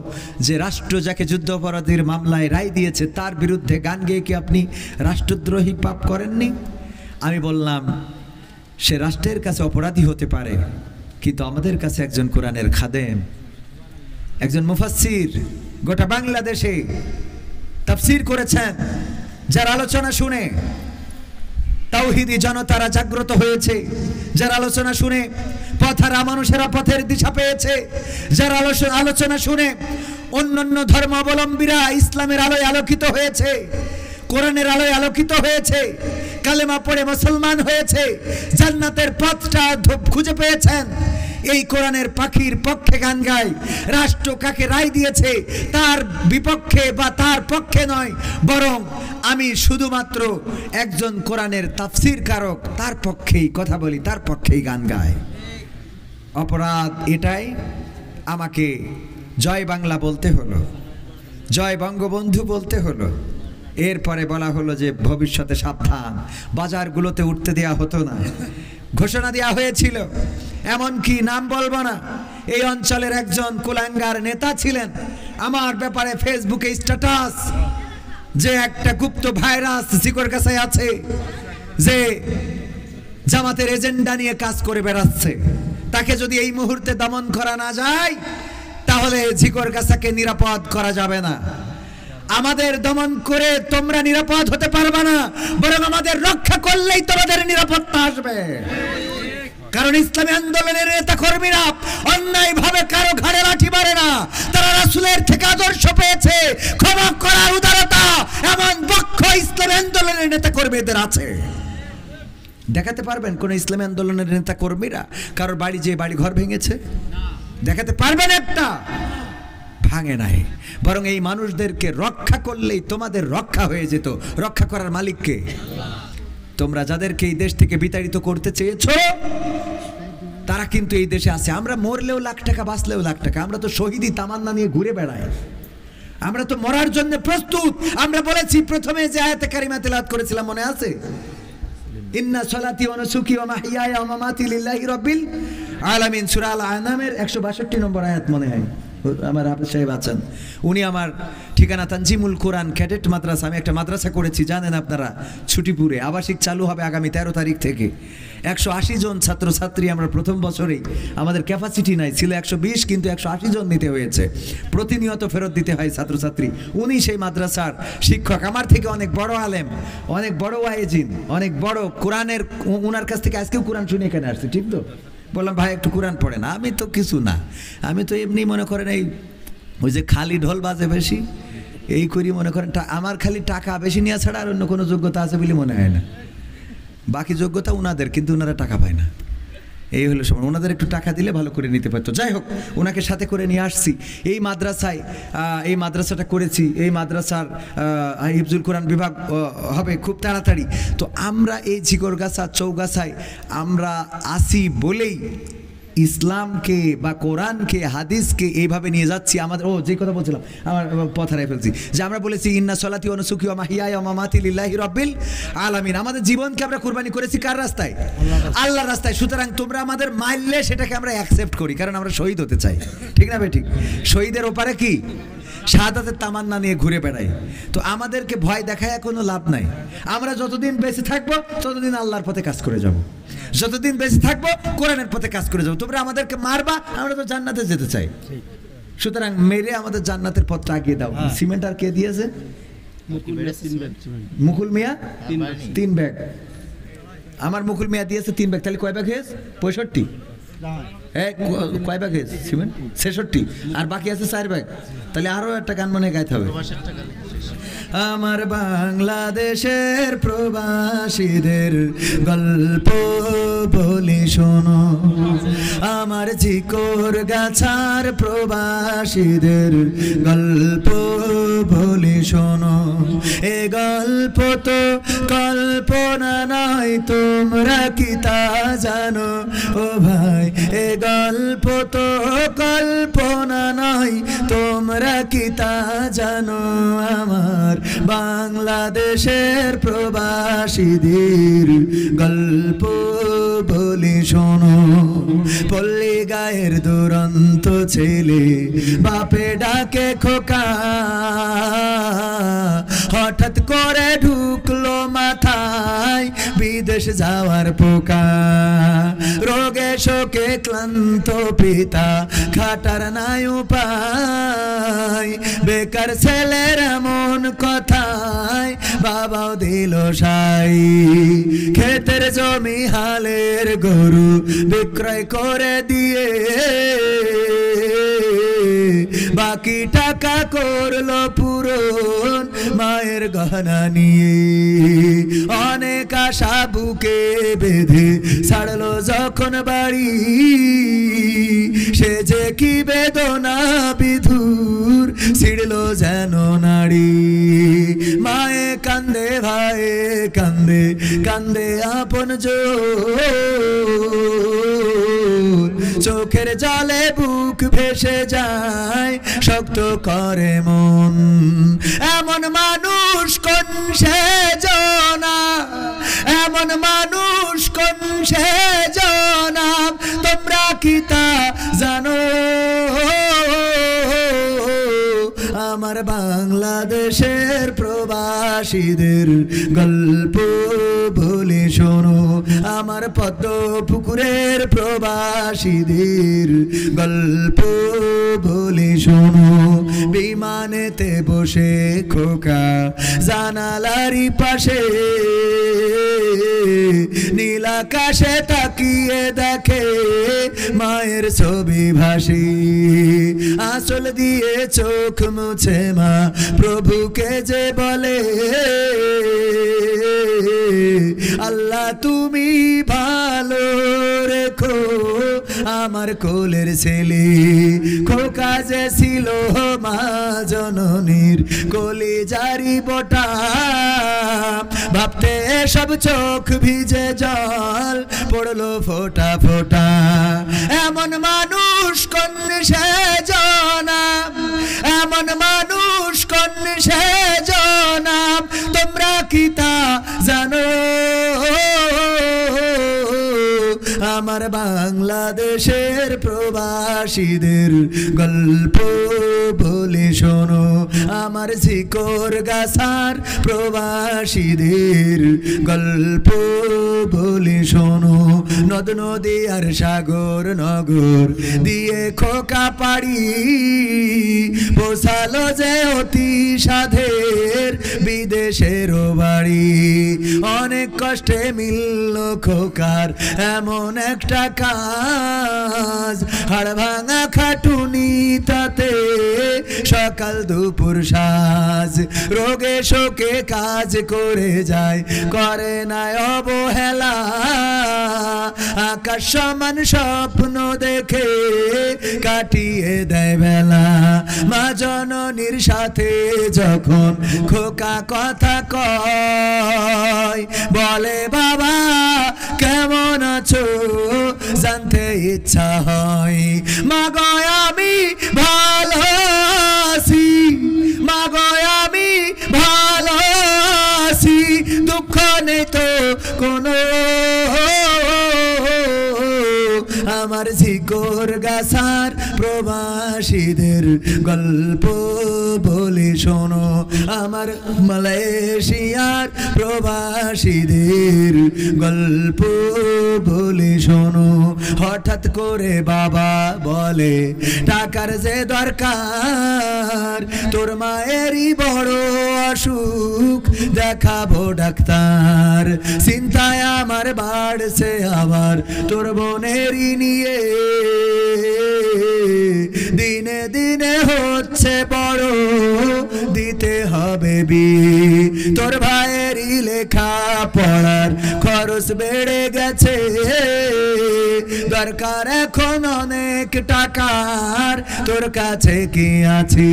Speaker 2: যে রাষ্ট্র যাকে যুদ্ধাপরাধীর মামলায় রায় দিয়েছে তার বিরুদ্ধে গান গেয়ে কি আপনি রাষ্ট্রদ্রোহী পাপ করেননি? আমি বললাম সে রাষ্ট্রের কাছে অপরাধী হতে পারে, কিন্তু আমাদের কাছে একজন কোরআনের খাদেম, একজন মুফাসসির গোটা বাংলাদেশে তাফসীর করেছেন, যার আলোচনা শুনে তাওহীদি জনতারা জাগ্রত হয়েছে, যার আলোচনা শুনে পথহারা মানুষেরা পথের দিশা পেয়েছে, যার আলোচনা শুনে অন্যান্য ধর্মাবলম্বীরা ইসলামের আলোয় আলোকিত হয়েছে, কোরআনের আলোয় আলোকিত হয়েছে, কালেমা পড়ে মুসলমান হয়েছে, জান্নাতের পথটা খুঁজে পেয়েছেন। এই কোরআনের পাখির পক্ষে গান গায়। রাষ্ট্র কাকে রায় দিয়েছে তার বিপক্ষে বা তার পক্ষে নয়, বরং আমি শুধুমাত্র একজন কোরআনের তাফসীর কারক তার পক্ষেই কথা বলি, তার পক্ষেই গান গায়। অপরাধ এটাই, আমাকে জয় বাংলা বলতে হলো, জয় বঙ্গবন্ধু বলতে হলো। এরপরে বলা হলো যে ভবিষ্যতে সাবধান, বাজারগুলোতে উঠতে দেয়া হতো না, ঘোষণা দেওয়া হয়েছিল। এমনকি নাম বলবো না, এই অঞ্চলের একজন কুলাঙ্গার নেতা ছিলেন, আমার ব্যাপারে ফেসবুকে স্ট্যাটাস যে একটা গুপ্ত ভাইরাস ঝিকরগাছায় আছে, যে জামাতের এজেন্ডা নিয়ে কাজ করে বেড়াচ্ছে, তাকে যদি এই মুহূর্তে দমন করা না যায় তাহলে ঝিকরগাছাকে নিরাপদ করা যাবে না। আমাদের দমন করে তোমরা নিরাপদ হতে পারবে না, বরং আমাদের রক্ষা করলেই তোমাদের নিরাপত্তা আসবে।
Speaker 1: কারণ ইসলামী আন্দোলনের নেতা কর্মীরা অন্যায়ভাবে কারো ঘাড়ে লাঠি মারে না, তারা রাসূলের থেকে আদর্শ পেয়েছে, ক্ষমা করার উদারতা, এমন পক্ষ ইসলামী আন্দোলনের নেতা কর্মীদের আছে। দেখাতে পারবেন কোন ইসলামী আন্দোলনের নেতা কর্মীরা কারোর বাড়ি যে বাড়ি ঘর ভেঙেছে? দেখাতে পারবেন একটা? ভাঙে নাই। বরং এই মানুষদেরকে রক্ষা করলেই তোমাদের রক্ষা হয়ে যেত। রক্ষা করার মালিককে? তোমরা যাদেরকে এই দেশ থেকে বিতাড়িত করতে চেয়েছো তারা কিন্তু এই দেশে আছে। আমরা মরলেও লাখ টাকা, বাঁচলেও লাখ টাকা। আমরা তো শহীদি তামান্না নিয়ে ঘুরে বেড়াই, আমরা তো মরার জন্য প্রস্তুত। আমরা বলেছি প্রথমে যে আয়াতে কারিমা তেলাওয়াত করেছিলাম, মনে আছে? ইন্না সলাতি ওয়া নুসুকি ওয়া মাহইয়ায়া ওয়া মামাতি লিল্লাহি রাব্বিল আলামিন, সূরা আল আনামের 162 নম্বর আয়াত মনে হয়। আমার হাফেজ সাহেব আছেন, উনি আমার ঠিকানা তানজিমুল কোরআন ক্যাডেট মাদ্রাসা। আমি একটা মাদ্রাসা করেছি জানেন আপনারা, ছুটিপুরে। আবাসিক চালু হবে আগামী 13 তারিখ থেকে। 180 জন ছাত্রছাত্রী আমরা প্রথম বছরেই, আমাদের ক্যাপাসিটি নাই, ছিল 120, কিন্তু 180 জন নিতে হয়েছে। প্রতিনিয়ত ফেরত দিতে হয় ছাত্রছাত্রী। উনি সেই মাদ্রাসার শিক্ষক, আমার থেকে অনেক বড় আলেম, অনেক বড় ওয়াইজিন, অনেক বড় কোরআনের। ওনার কাছ থেকে আজকেও কোরআন শুনে এখানে আসছে, ঠিক তো? বললাম ভাই একটু কোরআন পড়ে না। আমি তো কিছু না, আমি তো এমনি মনে করেন এই ওই যে খালি ঢোল বাজে বেশি, এই করি মনে করেন। আমার খালি টাকা বেশি নেওয়া ছাড়া আর অন্য কোনো যোগ্যতা আছে বলে মনে হয় না। বাকি যোগ্যতা ওনাদের, কিন্তু ওনারা টাকা পায় না। এই হলো সময়, ওনাদের একটু টাকা দিলে ভালো করে নিতে পারতো। যাই হোক, ওনাকে সাথে করে নিয়ে আসছি এই মাদ্রাসায়। এই মাদ্রাসাটা করেছি, এই মাদ্রাসার হিফজুল কোরআন বিভাগ হবে খুব তাড়াতাড়ি। তো আমরা এই ঝিকরগাছা চৌগাছায় আমরা আসি বলেই ইসলামকে বা কোরআনকে, হাদিসকে এইভাবে নিয়ে যাচ্ছি। আমাদের যে কথা বলছিলাম, আমার পথ হারিয়ে ফেলছি, যে আমরা বলেছি ইন্না সলাতি ওয়া নুসুকি ওয়া মাহইয়ায়া ওয়া মামাতি লিল্লাহি রাব্বিল আলামিন। আমাদের জীবনকে আমরা কুরবানি করেছি কার রাস্তায়? আল্লাহর রাস্তায়। সুতরাং তোমরা আমাদের মারলে সেটাকে আমরা অ্যাকসেপ্ট করি, কারণ আমরা শহীদ হতে চাই, ঠিক না বেঠিক? শহীদের ওপারে কি শাহাদাতের তামান্না নিয়ে ঘুরে বেড়াই। তো আমাদেরকে ভয় দেখায় কোনো লাভ নাই। আমরা যতদিন বেঁচে থাকবো ততদিন আল্লাহর পথে কাজ করে যাব, যতদিন বেঁচে থাকবো কোরআনের পথে কাজ করে যাবো। তোমরা আমাদেরকে মারবা, আমরা তো জান্নাতে যেতে চাই। সুতরাং মেরে আমাদের জান্নাতের পথটা আগিয়ে দাও। সিমেন্ট আর কে দিয়েছে? মুকুল মিয়া 3 ব্যাগ। আমার মুকুল মিয়া দিয়েছে 3 ব্যাগ। তাহলে কয় ব্যাগ হয়েছে? 65। কয় ব্যাগ হয়েছে সিমেন্ট? 66। আর বাকি আছে 4 ব্যাগ। তাহলে আরো একটা গান মনে গাইতে হবে। আমার বাংলাদেশের প্রবাসীদের গল্প বলি শোনো, আমার ঝিকরগাছার প্রবাসীদের গল্প বলি শোনো। এ গল্প তো কল্পনা নয়, তোমরা কি তা জানো? ও ভাই, এ গল্প তো কল্পনা নয়, তোমরা কি তা জানো? আমার বাংলাদেশের প্রবাসীদের গল্প বলি শোনো। পল্লী গায়ের দুরন্ত ছেলে বাপে ডাকে খোকা, হঠাৎ করে ঢুকলো মাথায় বিদেশ যাওয়ার পোকা। রোগে শোকে ক্লান্ত পিতা, খাটার নাই উপায়, বেকার ছেলের এমন কথায় বাবাও দিল সাই। ক্ষেতের জমি হালের গরু বিক্রয় করে দিয়ে বাকি টাকা করলো পূরণ মায়ের গহনা নিয়ে। অনেক আশা বুকে বেঁধে ছাড়লো যখন বাড়ি, সে যে কি বেদনা বিধুর ছিড়লো যেন নাড়ি। মায়ে কান্দে, ভাইয়ে কান্দে, কান্দে আপন চোখের জলে বুক ভেসে যায়, শক্ত করে মন। এমন মানুষ কোন সে জনা, এমন মানুষ কোন সে জনা, তোমরা কি তা জানো? আমার বাংলাদেশের প্রবাসীদের গল্প বলি
Speaker 2: শোনো আমার পদ্ম পুকুরের প্রবাসীদের গল্প বলি শোনো বিমানেতে বসে খোকা জানালারি পাশে নীল আকাশে তাকিয়ে দেখে মায়ের ছবি ভাসি আঁচল দিয়ে চোখ মুছে মা প্রভুকে যে বলে আল্লাহ তুমি ভালো রেখো আমার কোলের ছেলে খোকা যে ছিল মা জননীর কলিজারি বটা ভাবতে সব চোখ ভিজে জল পড়লো ফোঁটা ফোঁটা এমন মানুষ কোন সে জনাব এমন মানুষ কোন সে জনাব তোমরা কি তা জানো আমার বাংলাদেশের প্রবাসীদের গল্প বলে শোনো আমার ঝিকর গাছার প্রবাসীদের গল্প বলে শোনো নদ নদী আর সাগর নগর দিয়ে খোকা পাড়ি পোষালো যে অতি সাধের বিদেশের বাড়ি অনেক কষ্টে মিলল খোকার এমন একটা কাজ হাড় ভাঙা খাটুনি তাতে সকাল দুপুর সাজ রোগে শোকে কাজ করে যায় করে না অবহেলা আকাশ সমান স্বপ্ন দেখে কাটিয়ে দেয় বেলা মা জননীর সাথে যখন খোকা কথা কয় বলে বাবা কেমন আছো জানতে ইচ্ছা হয় মাগো আমি ভালো আছি মাগো আমি ভালো আছি দুঃখ নেই তো কোনো আমার ঝিকর গাছার প্রবাসীদের গল্প বলে শোনো আমার মালয়েশিয়ার প্রবাসীদের গল্প বলে শোনো হঠাৎ করে বাবা বলে টাকার যে দরকার তোর মায়েরই বড় অসুখ দেখাবো ডাক্তার চিন্তায় আমার বাড়ছে আবার তোর বোনেরই নিয়ে দিনে দিনে হচ্ছে বড় দিতে হবে বিয়ে তোর ভাইয়েরই লেখা পড়ার খরচ বেড়ে গেছে দরকার এখন অনেক টাকার তোর কাছে কি আছে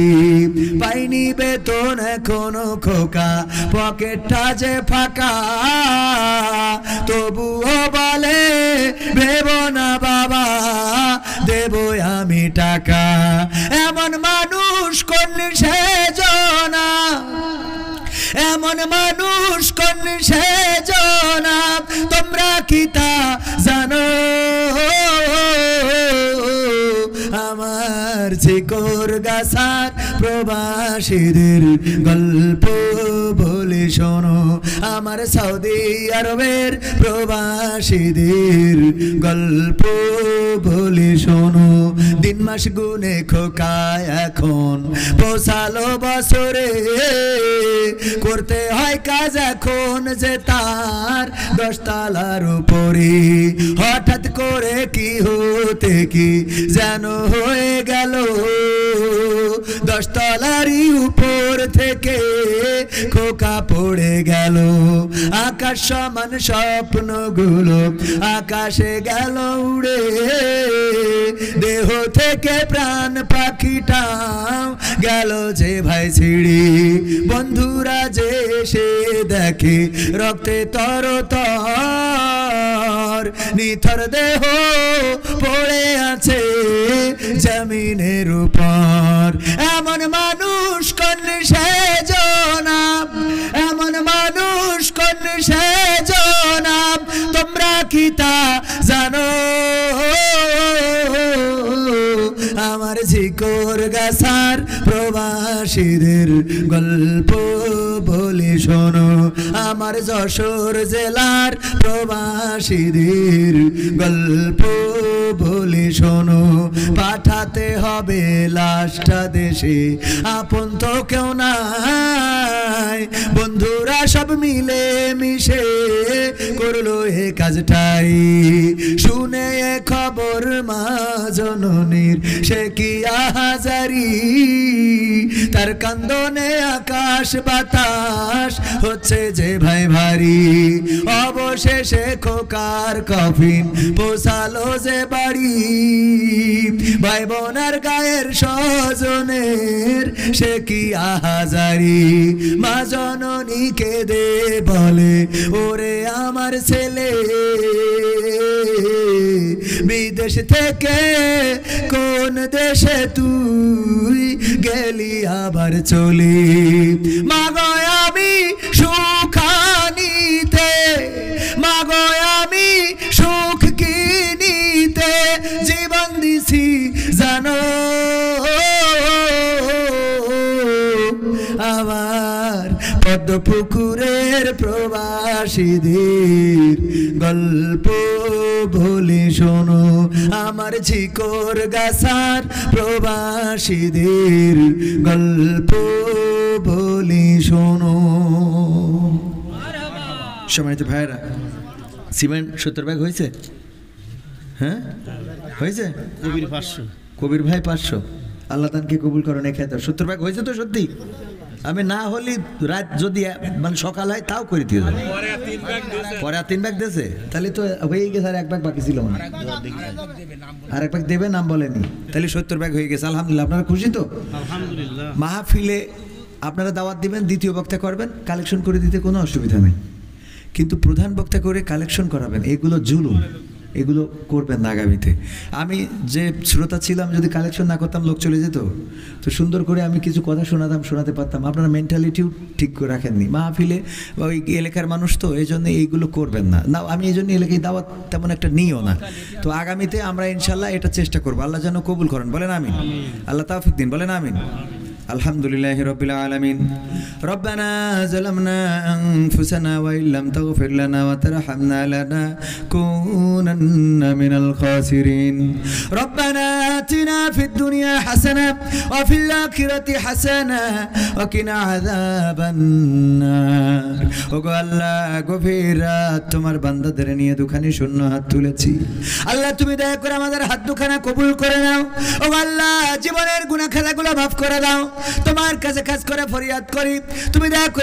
Speaker 2: পাইনি বেতন এখনো খোকা পকেটটা যে ফাঁকা তবুও বলে ভেবো না বাবা দেবো আমি টাকা এমন মানুষ কোন সে জনাব এমন মানুষ কোন সে জনাব তোমরা কি তা জানো আমার ঝিকর গাছার প্রবাসীদের গল্প বলে শোনো আমার সৌদি আরবের প্রবাসীদের গল্প বলে শোনো দিন মাস গুনে খোকা এখন পৌঁছালো বছরে করতে হয় কাজ এখন যে তার 10 তলার উপরে হঠাৎ করে কি হতে কি যেন হয়ে গেল 10 তলারই উপর থেকে খোকা পড়ে গেল আকাশ সমান স্বপ্নগুলো আকাশে গেল উড়ে দেহ থেকে প্রাণ পাখিটা গেল যে ভাই ছিড়ে বন্ধুরা যে এসে দেখে রক্তে তরতর নিথর দেহ পড়ে আছে জমিনের উপর এমন মানুষ কোন সে জনাব এমন মানুষ কোন সে জনাব তোমরা কি তা জানো আমার ঝিকর গাছার প্রবাসীদের গল্প বলি শোনো, আমার যশোর জেলার প্রবাসীদের গল্প বলি শোনো। পাঠাতে হবে লাশটা দেশে, আপন তো কেউ নাই, বন্ধুরা সব মিলে মিশে করলো এ কাজটাই। শুনে এ খবর মা জননীর সে কি আহাজারি, তার কান্দনে আকাশ বাতাস হচ্ছে যে ভাই ভারী। অবশেষে খোকার কফিন পোষালো যে বাড়ি, ভাই বোনার গায়ের স্বজনের সে কি আহাজারি। মা জননী কেঁদে বলে ওরে আমার ছেলে, বিদেশ থেকে কোন দেশে তুই গেলি আবার চলি। মাগো আমি সুখানিতে, মাগো আমি সুখ কিনিতে জীবন দিছি জানো, আমার পদ্ম পুকুরের প্রবাসীদের গল্প বলি শোনো, আমার ঝিকর গাছার প্রবাসীদের গল্প বলি শোনো। সম্মানিত ভাইরা, সিমেন্ট 70 ব্যাগ হয়েছে? হ্যাঁ হয়েছে।
Speaker 3: কবির 500,
Speaker 2: কবির ভাই 500। আল্লাহ তানকে কবুল করেন। খেতে 70 ব্যাগ হয়েছে তো সত্যি? আমি না হলে রাত যদি মানে সকাল হয় তাও করে দিয়ে দেবো। পরে আর 3 ব্যাগ দিয়েছে, তাহলে তো হয়ে গেছে। আর 1 ব্যাগ বাকি ছিল, মানে আর 1 ব্যাগ দেবে, নাম বলেনি, তাহলে 70 ব্যাগ হয়ে গেছে। আলহামদুলিল্লাহ। আপনারা খুশি তো?
Speaker 3: আলহামদুলিল্লাহ।
Speaker 2: মাহফিলে আপনারা দাওয়াত দিবেন, দ্বিতীয় বক্তা করবেন, কালেকশন করে দিতে কোনো অসুবিধা নেই, কিন্তু প্রধান বক্তা করে কালেকশন করাবেন, এগুলো জুলুম, এগুলো করবেন না আগামীতে। আমি যে শ্রোতা ছিলাম, যদি কালেকশন না করতাম লোক চলে যেত, তো সুন্দর করে আমি কিছু কথা শোনাতে পারতাম। আপনারা মেন্টালিটিও ঠিক করে রাখেননি। মাহফিলে ওই এলাকার মানুষ তো, এই জন্য এইগুলো করবেন না। না, আমি এই জন্য এলাকায় দাওয়াত তেমন একটা নিও না। তো আগামীতে আমরা ইনশাল্লাহ এটা চেষ্টা করবো। আল্লাহ যেন কবুল করেন, বলেন আমিন। আল্লাহ তাওফিক দিন, বলেন আমিন। আলহামদুলিল্লাহি রাব্বিল আলামিন। রব্বানা যালামনা আনফুসানা ওয়া ইল্লাম তাগফির লানা ওয়া তারহামনা লানাকুনান্না মিনাল খাসিরিন। রব্বানা আতিনা ফিদ দুনিয়া হাসানা ওয়া ফিল আখিরাতি হাসানা ওয়া কিনা আযাবান নার। ওগো আল্লাহ, গভীর রাত তোমার বান্দাদের নিয়ে দুখানি শূন্য হাত তুলেছি। আল্লাহ, তুমি দয়া করে আমাদের হাত দুখানা কবুল করে নাও। ওগো আল্লাহ, জীবনের গুনাহ খাতাগুলো মাফ করে দাও। তোমার কাছে কাজ করে ফরিয়াদ করি, তুমি দয়া করে